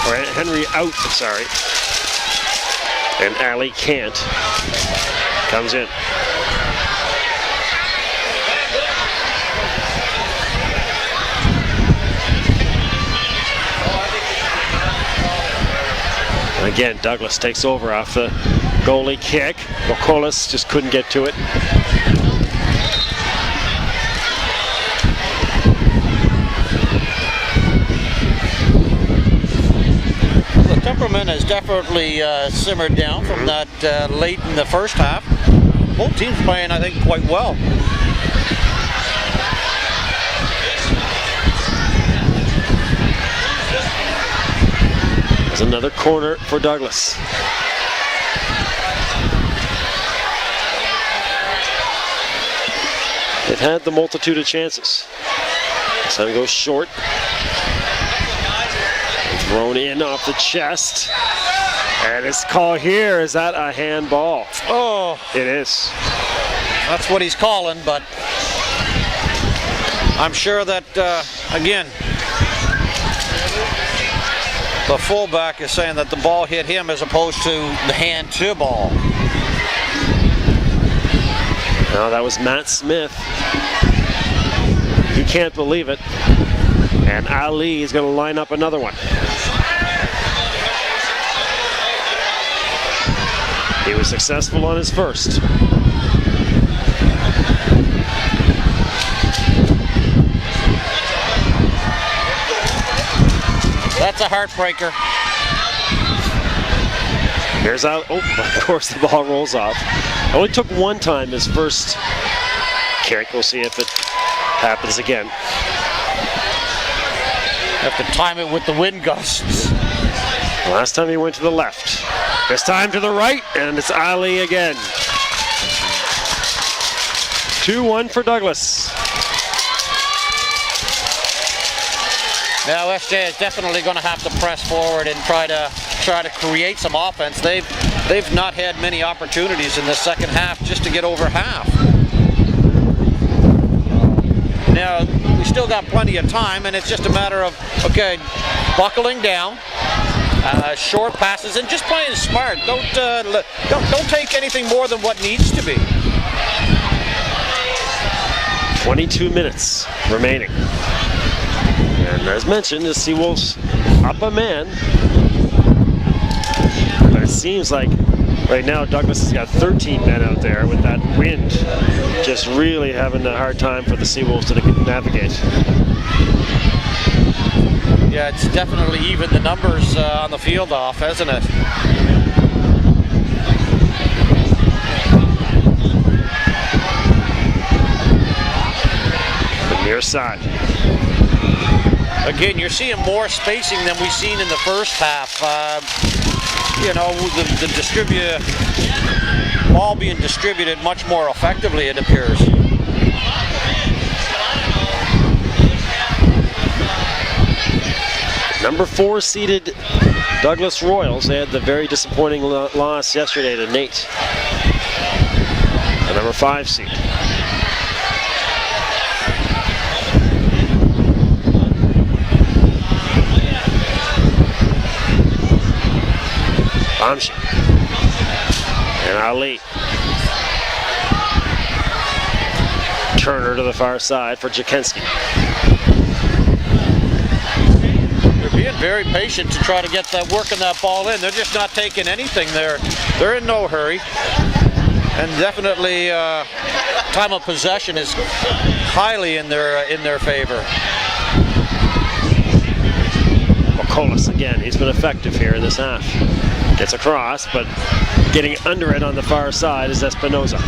Or Henry out, sorry. And Ali Kant comes in. Again, Douglas takes over off the goalie kick. Bocolis just couldn't get to it. The temperament has definitely simmered down from that late in the first half. Both teams playing, I think, quite well. There's another corner for Douglas. They've had the multitude of chances. Sun goes short. Thrown in off the chest. And it's called here. Is that a handball? Oh, It is. that's what he's calling, but I'm sure that, again, the fullback is saying that the ball hit him as opposed to the hand to ball. No, that was Matt Smith. He can't believe it. And Ali is going to line up another one. He was successful on his first. That's a heartbreaker. Here's out. Oh, of course the ball rolls off. It only took one time his first kick. We'll see if it happens again. Have to time it with the wind gusts. Last time he went to the left. This time to the right, and it's Ali again. 2-1 for Douglas. Now SJ is definitely going to have to press forward and try to create some offense. They've not had many opportunities in the second half just to get over half. Now we still got plenty of time, and it's just a matter of buckling down, short passes, and just playing smart. Don't take anything more than what needs to be. 22 minutes remaining. And as mentioned, the Seawolves up a man. But it seems like right now Douglas has got 13 men out there with that wind. Just really having a hard time for the Seawolves to navigate. Yeah, it's definitely evened the numbers on the field off, hasn't it? The near side. Again, you're seeing more spacing than we've seen in the first half. The ball being distributed much more effectively, it appears. Number 4 seeded Douglas Royals. They had the very disappointing loss yesterday to Nate. The number 5 seed. Bamshi. And Ali. Turner to the far side for Jakinski. They're being very patient to try to get that working that ball in. They're just not taking anything there. They're in no hurry. And definitely time of possession is highly in their favor. Bocolis again, he's been effective here in this half. It's a cross, but getting under it on the far side is Espinoza.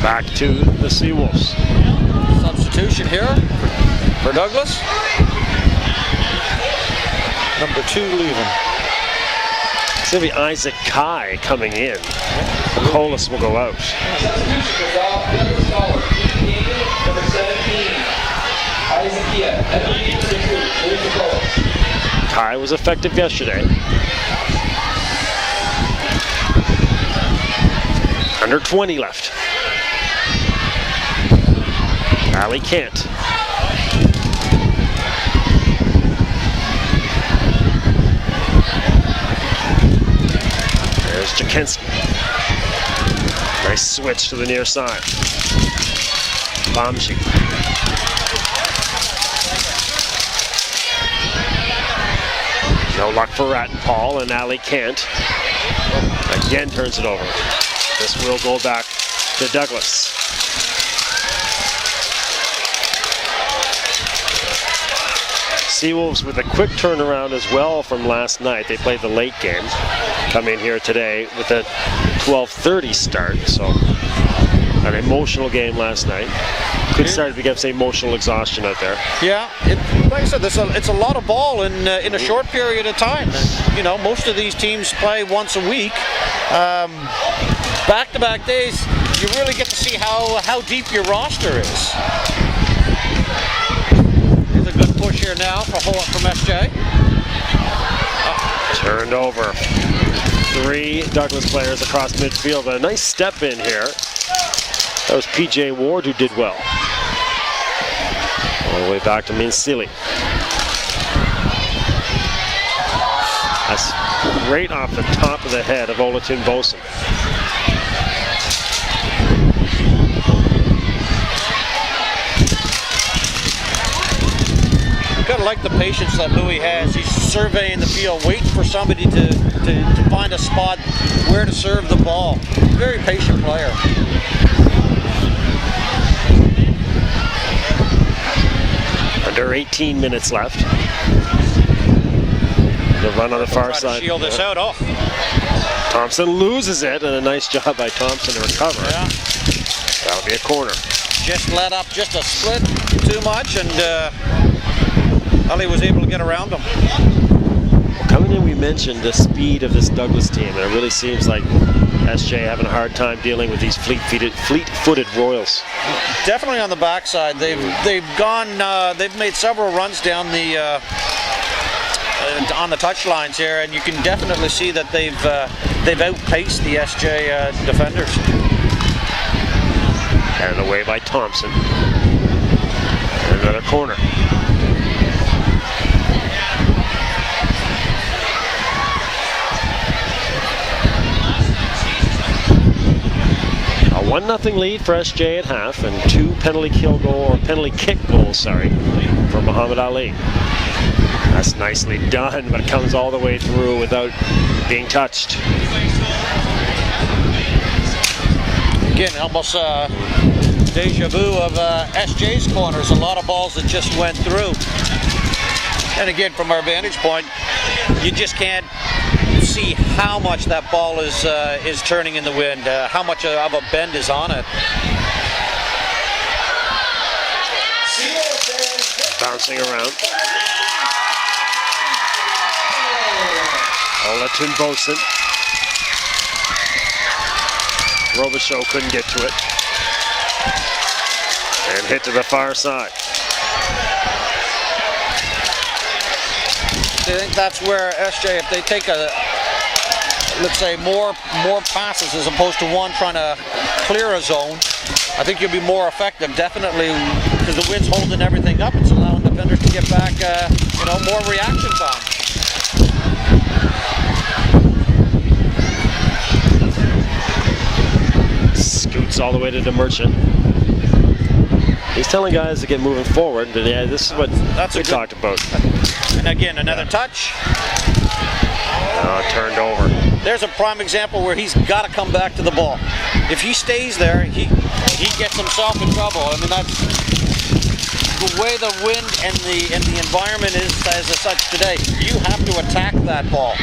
Back to the Seawolves. Substitution here for Douglas. Number 2 leaving. It's going to be Isaac Kai coming in. Colas will go out. Substitution for Douglas Scholar. Number 17. Isaac Kia. Kai was effective yesterday. Under 20 left. Allie Kent. There's Jakinski. Nice switch to the near side. Bomschi. No luck for Rattenpaul, and Allie Kent again turns it over. This will go back to Douglas. Seawolves with a quick turnaround as well from last night. They played the late game. Come in here today with a 12:30 start. So an emotional game last night. Could start to become some emotional exhaustion out there. Yeah, like I said, it's a lot of ball in a short period of time. And, you know, most of these teams play once a week. Back-to-back days, you really get to see how deep your roster is. Push here now from SJ. Turned over. 3 Douglas players across midfield. But a nice step in here. That was PJ Ward who did well. All the way back to Minsili. That's right off the top of the head of Olatin Boson. Gotta like the patience that Louis has. He's surveying the field, waiting for somebody to find a spot where to serve the ball. Very patient player. Under 18 minutes left. The run on the far side. Shield this out. Oh. Thompson loses it, and a nice job by Thompson to recover. Yeah. That'll be a corner. Just let up just a split too much, and Ali was able to get around him. Coming in, we mentioned the speed of this Douglas team, and it really seems like SJ having a hard time dealing with these fleet-footed Royals. Definitely on the backside. They've made several runs down the on the touch lines here, and you can definitely see that they've outpaced the SJ defenders. And away by Thompson. And another corner. A 1-0 lead for SJ at half, and 2 penalty kick goals, for Muhammad Ali. That's nicely done, but it comes all the way through without being touched. Again, almost deja vu of SJ's corners. A lot of balls that just went through. And again, from our vantage point, you just can't see how much that ball is turning in the wind, how much of a bend is on it. Bouncing around. Olatin Boson. Robichaud couldn't get to it. And hit to the far side. I think that's where SJ, if they take let's say more passes as opposed to one trying to clear a zone, I think you'll be more effective, definitely, because the wind's holding everything up. It's allowing defenders to get back, more reaction time. Scoots all the way to the Merchant. He's telling guys to get moving forward, but yeah, this is what we talked about. And again, another touch. Turned over. There's a prime example where he's got to come back to the ball. If he stays there, he gets himself in trouble. I mean, that's the way the wind and the environment is as such today. You have to attack that ball.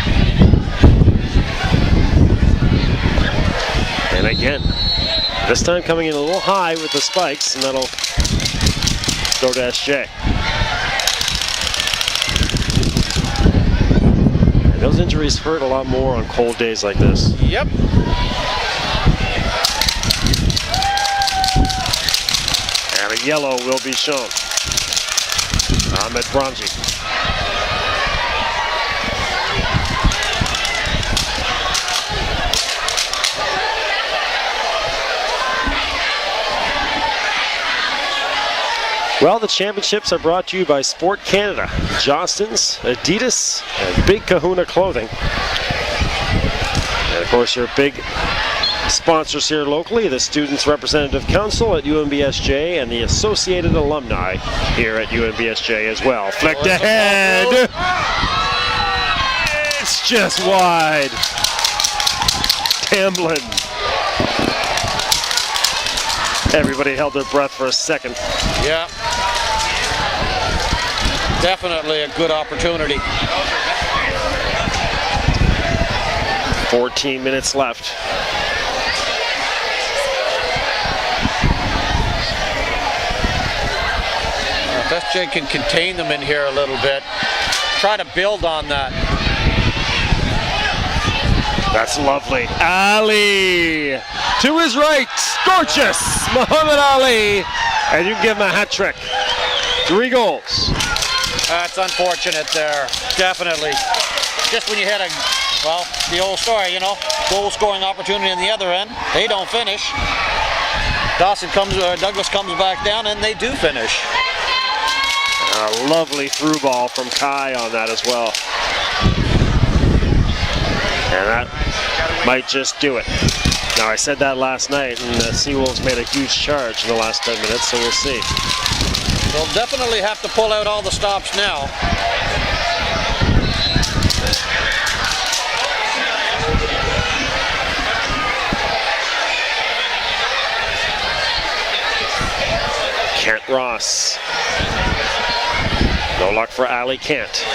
And again, this time coming in a little high with the spikes, and that'll go to SJ. And those injuries hurt a lot more on cold days like this. Yep. And a yellow will be shown. Ahmed Bromji. Well, the championships are brought to you by Sport Canada, Johnston's, Adidas, and Big Kahuna Clothing. And of course, your big sponsors here locally, the Students Representative Council at UNBSJ and the Associated Alumni here at UNBSJ as well. Flicked ahead. It's just wide. Tamblin. Everybody held their breath for a second. Yeah. Definitely a good opportunity. 14 minutes left. If SJ can contain them in here a little bit, try to build on that. That's lovely. Ali to his right. Gorgeous. Muhammad Ali. And you can give him a hat trick. 3 goals. That's unfortunate there. Definitely. Just when you had well, the old story, you know, goal scoring opportunity on the other end. They don't finish. Douglas comes back down and they do finish. A lovely through ball from Kai on that as well. And that might just do it. Now, I said that last night, and the Seawolves made a huge charge in the last 10 minutes, so we'll see. They'll definitely have to pull out all the stops now. Kent Ross. No luck for Ali Kent.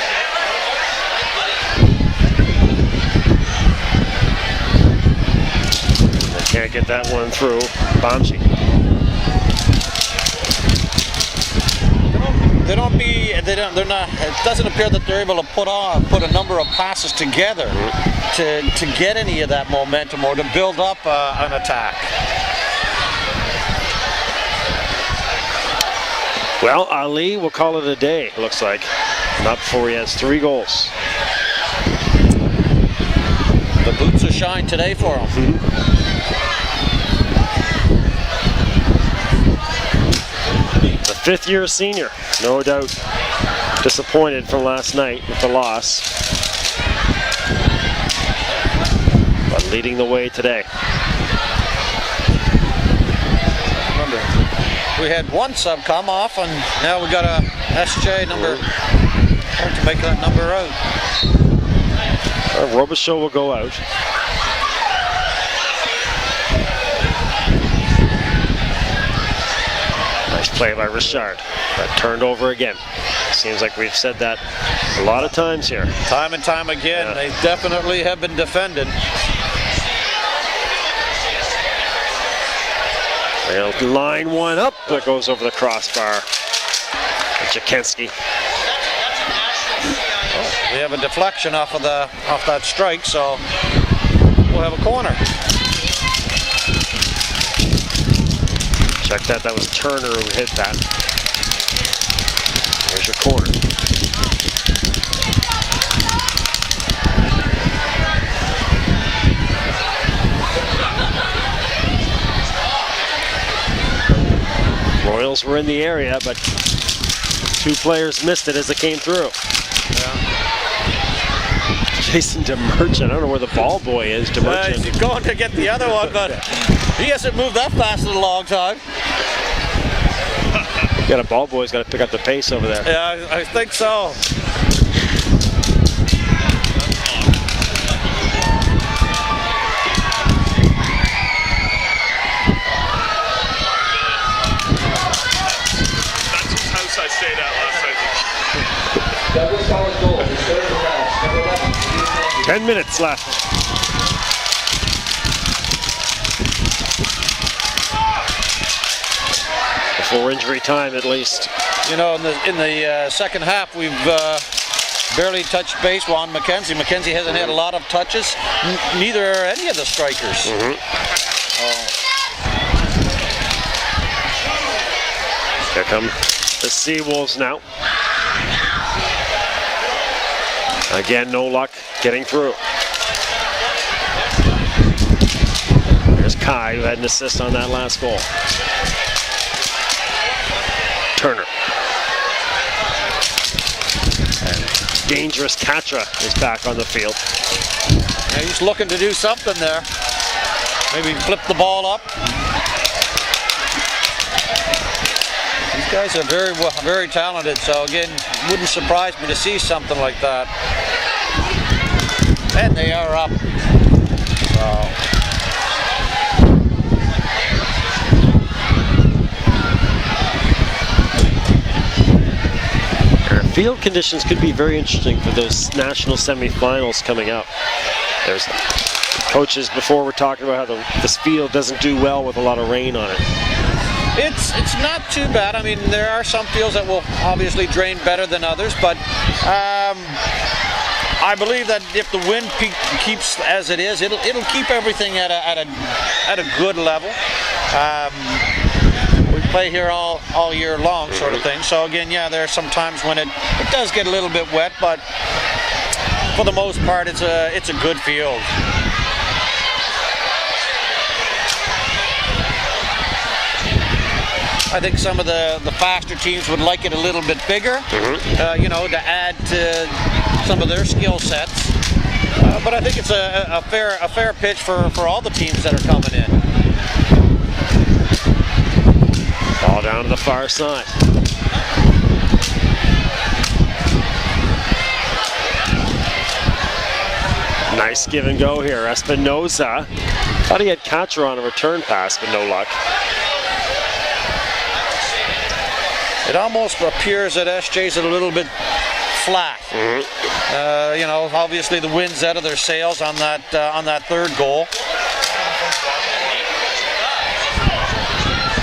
Can't get that one through. Bomsey. They're not. It doesn't appear that they're able to put a number of passes together to get any of that momentum or to build up an attack. Well, Ali will call it a day, looks like. Not before he has 3 goals. The boots are shine today for him. The 5th-year senior, no doubt disappointed from last night with the loss, but leading the way today. Remember, we had one sub come off, and now we got a SJ number to make that number out. Robichaud will go out. Nice play by Richard. That turned over again. Seems like we've said that a lot of times here. Time and time again, yeah. They definitely have been defended. They'll line one up, that goes over the crossbar. Jakenski. We have a deflection off that strike, so we'll have a corner. Check that was Turner who hit that. There's your corner. Royals were in the area, but 2 players missed it as it came through. Yeah. Jason DeMerchant, I don't know where the ball boy is, DeMerchant. He's going to get the other one, but he hasn't moved that fast in a long time. Got a ball boy's got to pick up the pace over there. Yeah, I think so. That's his house I stayed at last night. Douglas College goal. His third and last. Number 11. 10 minutes left. Before injury time, at least. You know, in the second half, we've barely touched base on McKenzie. McKenzie hasn't had a lot of touches. Neither are any of the strikers. Here come the Seawolves now. Again, no luck getting through. There's Kai, who had an assist on that last goal. Turner. And dangerous Katra is back on the field. Yeah, he's looking to do something there. Maybe flip the ball up. These guys are very talented, so again, wouldn't surprise me to see something like that. And they are up. Field conditions could be very interesting for those national semifinals coming up. There's coaches before were talking about how this field doesn't do well with a lot of rain on it. It's not too bad. I mean, there are some fields that will obviously drain better than others, but I believe that if the wind keeps as it is, it'll keep everything at a good level. We play here all year long, sort of thing. So again, yeah, there are some times when it does get a little bit wet, but for the most part, it's a good field. I think some of the faster teams would like it a little bit bigger, you know, to add to some of their skill sets. But I think it's a fair pitch for all the teams that are coming in. Ball down to the far side. Nice give and go here. Espinoza. Thought he had Katra on a return pass, but no luck. It almost appears that SJ's a little bit flat. You know, obviously the wind's out of their sails on that third goal.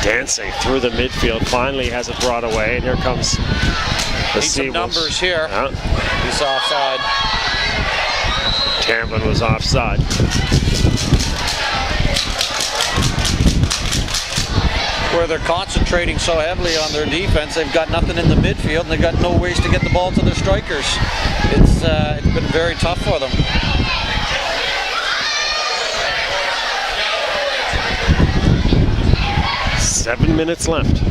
Dancing through the midfield, finally has it brought away, and here comes the Need some Seawolves. numbers here. He's offside. Tamblin was offside. Where they're concentrating so heavily on their defense, they've got nothing in the midfield, and they've got no ways to get the ball to their strikers. It's been very tough for them. Seven minutes left.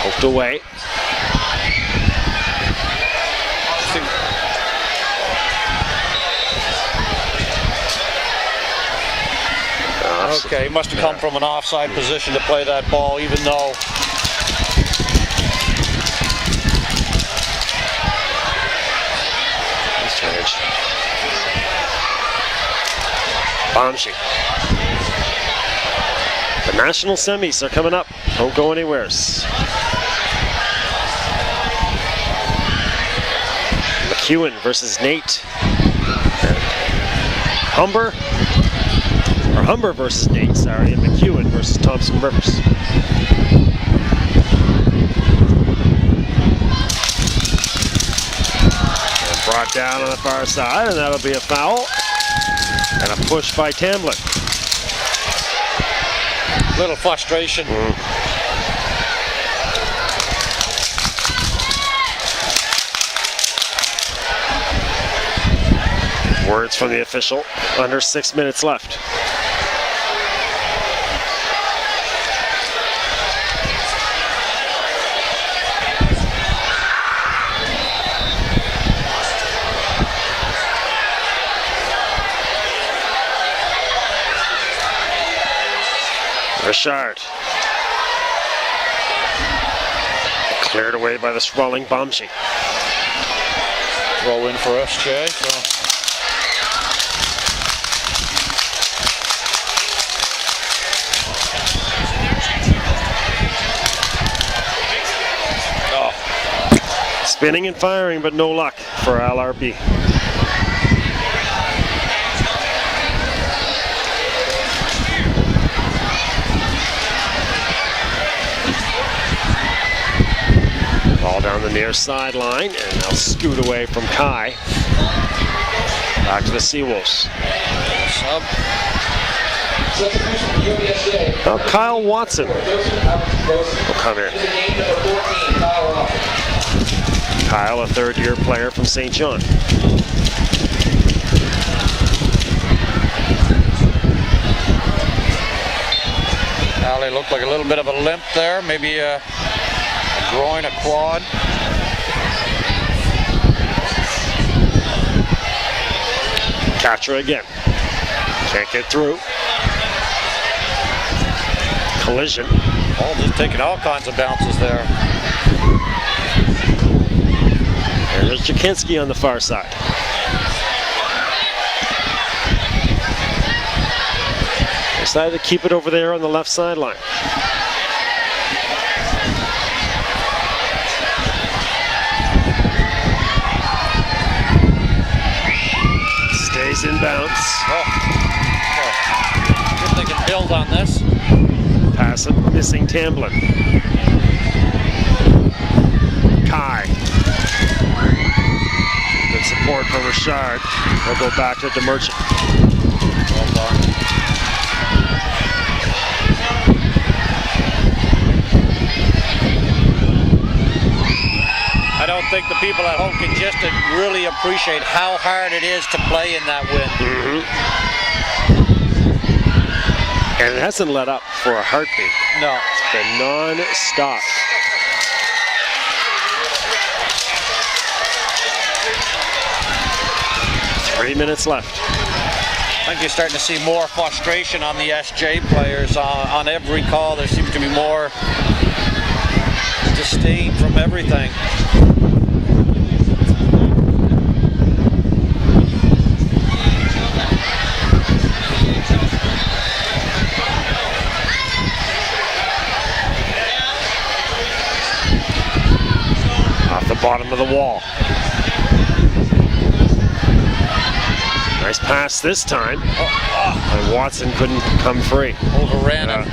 Poked away. Okay, he must have come from an offside position to play that ball, even though Bombshell. The national semis are coming up. Don't go anywhere. McEwen versus Nate. Humber versus Nate, sorry, and McEwen versus Thompson Rivers. And brought down on the far side, and that'll be a foul. And a push by Tamblin. little frustration. Words from the official. Under 6 minutes left. Richard. Cleared away by the sprawling Bomsey. Throw in for SJ. So. Spinning and firing, but no luck for LRB. Ball down the near sideline, and they'll scoot away from Kai. Back to the Seawolves. Sub. Now Kyle Watson will come in. Kyle, a third-year player from St. John. Ali looked like a little bit of a limp there, maybe a groin, a quad. Catcher again. Can't get through. Collision. Oh, just taking all kinds of bounces there. And there's Jakinski on the far side. Decided to keep it over there on the left sideline. Stays in bounds. If they can build on this. Pass it, missing Tamblyn. Kai. Good support from Richard. They'll go back to DeMerchant. Well done. I don't think the people at home can just really appreciate how hard it is to play in that wind. And it hasn't let up for a heartbeat. No. It's been non-stop. Three minutes left. I think you're starting to see more frustration on the SJ players. On every call, there seems to be more disdain from everything. Off the bottom of the wall. Nice pass this time. And Watson couldn't come free. Overran him.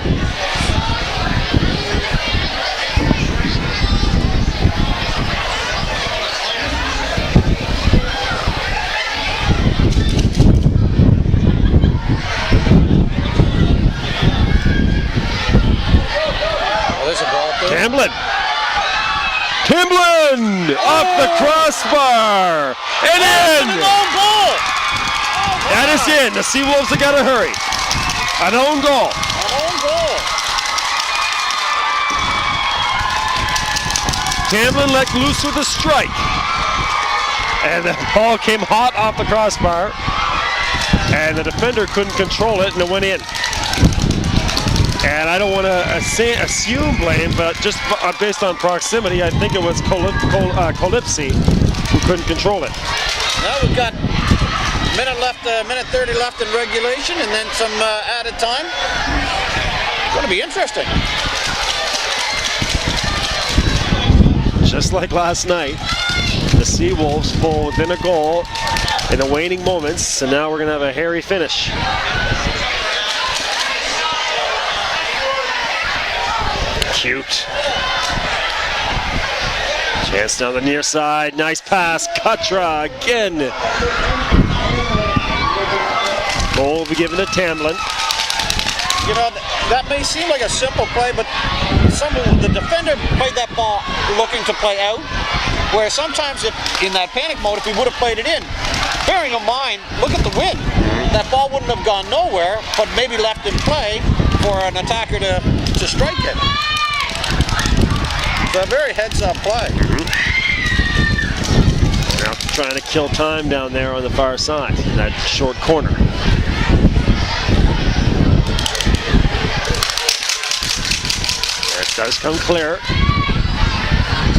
There's a ball too. Tamblyn! Tamblyn! Off the crossbar! And in! An own goal! That is in. The Seawolves have got to hurry. An own goal. An own goal. Tamblyn let loose with a strike. And the ball came hot off the crossbar. And the defender couldn't control it, and it went in. And I don't want to assume blame, but just based on proximity, I think it was Calypsi who couldn't control it. Now we've got minute 30 left in regulation, and then some added time. It's going to be interesting. Just like last night, the Seawolves pull within a goal in the waning moments, and now we're going to have a hairy finish. Cute. Chance down the near side. Nice pass. Katra again. Goal will be given to Tamblyn. You know, that may seem like a simple play, but the defender played that ball looking to play out, where sometimes in that panic mode, if he would have played it in, bearing in mind, look at the wind. That ball wouldn't have gone nowhere, but maybe left in play for an attacker to strike it. It's a very heads-up play. Now trying to kill time down there on the far side, in that short corner. does come clear.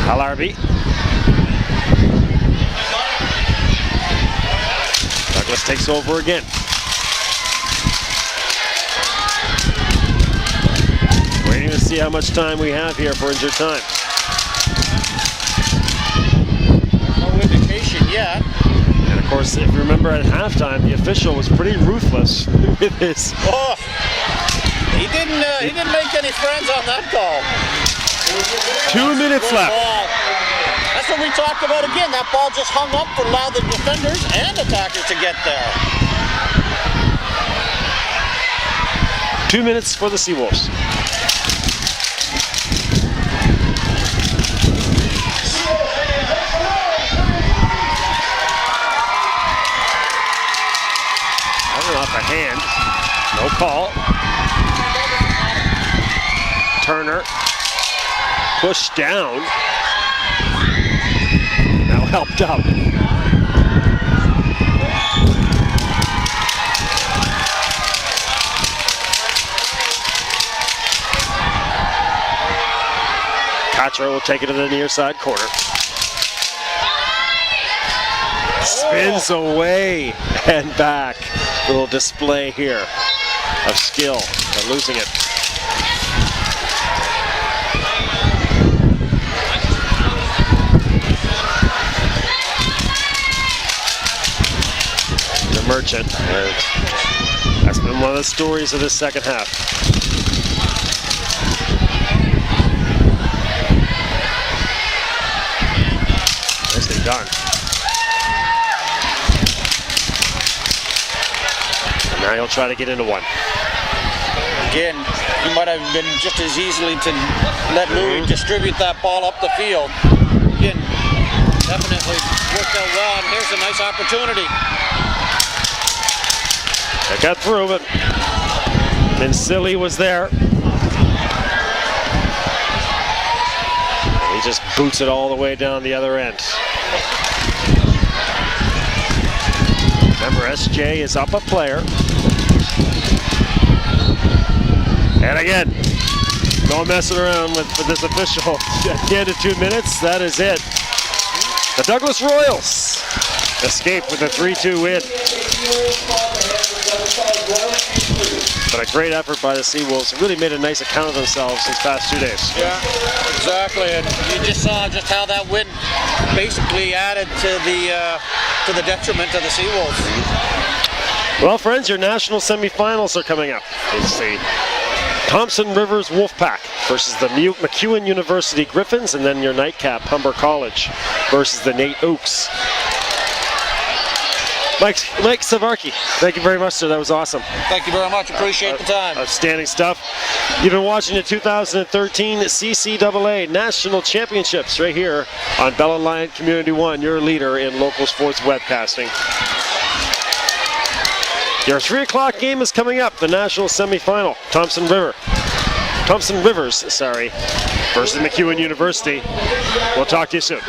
Halarby. Douglas takes over again. Waiting to see how much time we have here for injured time. No indication yet. And of course, if you remember at halftime, the official was pretty ruthless with his. Oh, he didn't make any friends on that call. 2 minutes left. Ball. That's what we talked about again. That ball just hung up for allow the defenders and attackers to get there. 2 minutes for the Seawolves. Off a hand. No call. Turner. Pushed down. Now helped up. Cottrell will take it to the near side corner. Spins away and back. Little display here of skill, but losing it. The Merchant. That's been one of the stories of this second half. Nicely done. Now he'll try to get into one. Again, he might have been just as easily to let Louis distribute that ball up the field. Again, definitely worked out well, and here's a nice opportunity. They got through, but Silly was there. He just boots it all the way down the other end. Remember, SJ is up a player. And again, no messing around with this official. At the end of 2 minutes, that is it. The Douglas Royals escape with a 3-2 win. But a great effort by the Seawolves. Really made a nice account of themselves these past 2 days. Yeah, exactly. And you just saw just how that win basically added to the detriment of the Seawolves. Well, friends, your national semifinals are coming up. It's the Thompson Rivers Wolfpack versus the McEwen University Griffins, and then your nightcap, Humber College versus the Nate Oaks. Mike Savarkey, thank you very much, sir. That was awesome. Thank you very much. Appreciate the time. Outstanding stuff. You've been watching the 2013 CCAA National Championships right here on Bell and Lyon Community One, your leader in local sports webcasting. Your 3 o'clock game is coming up, the national semifinal. Thompson Rivers, versus McEwen University. We'll talk to you soon.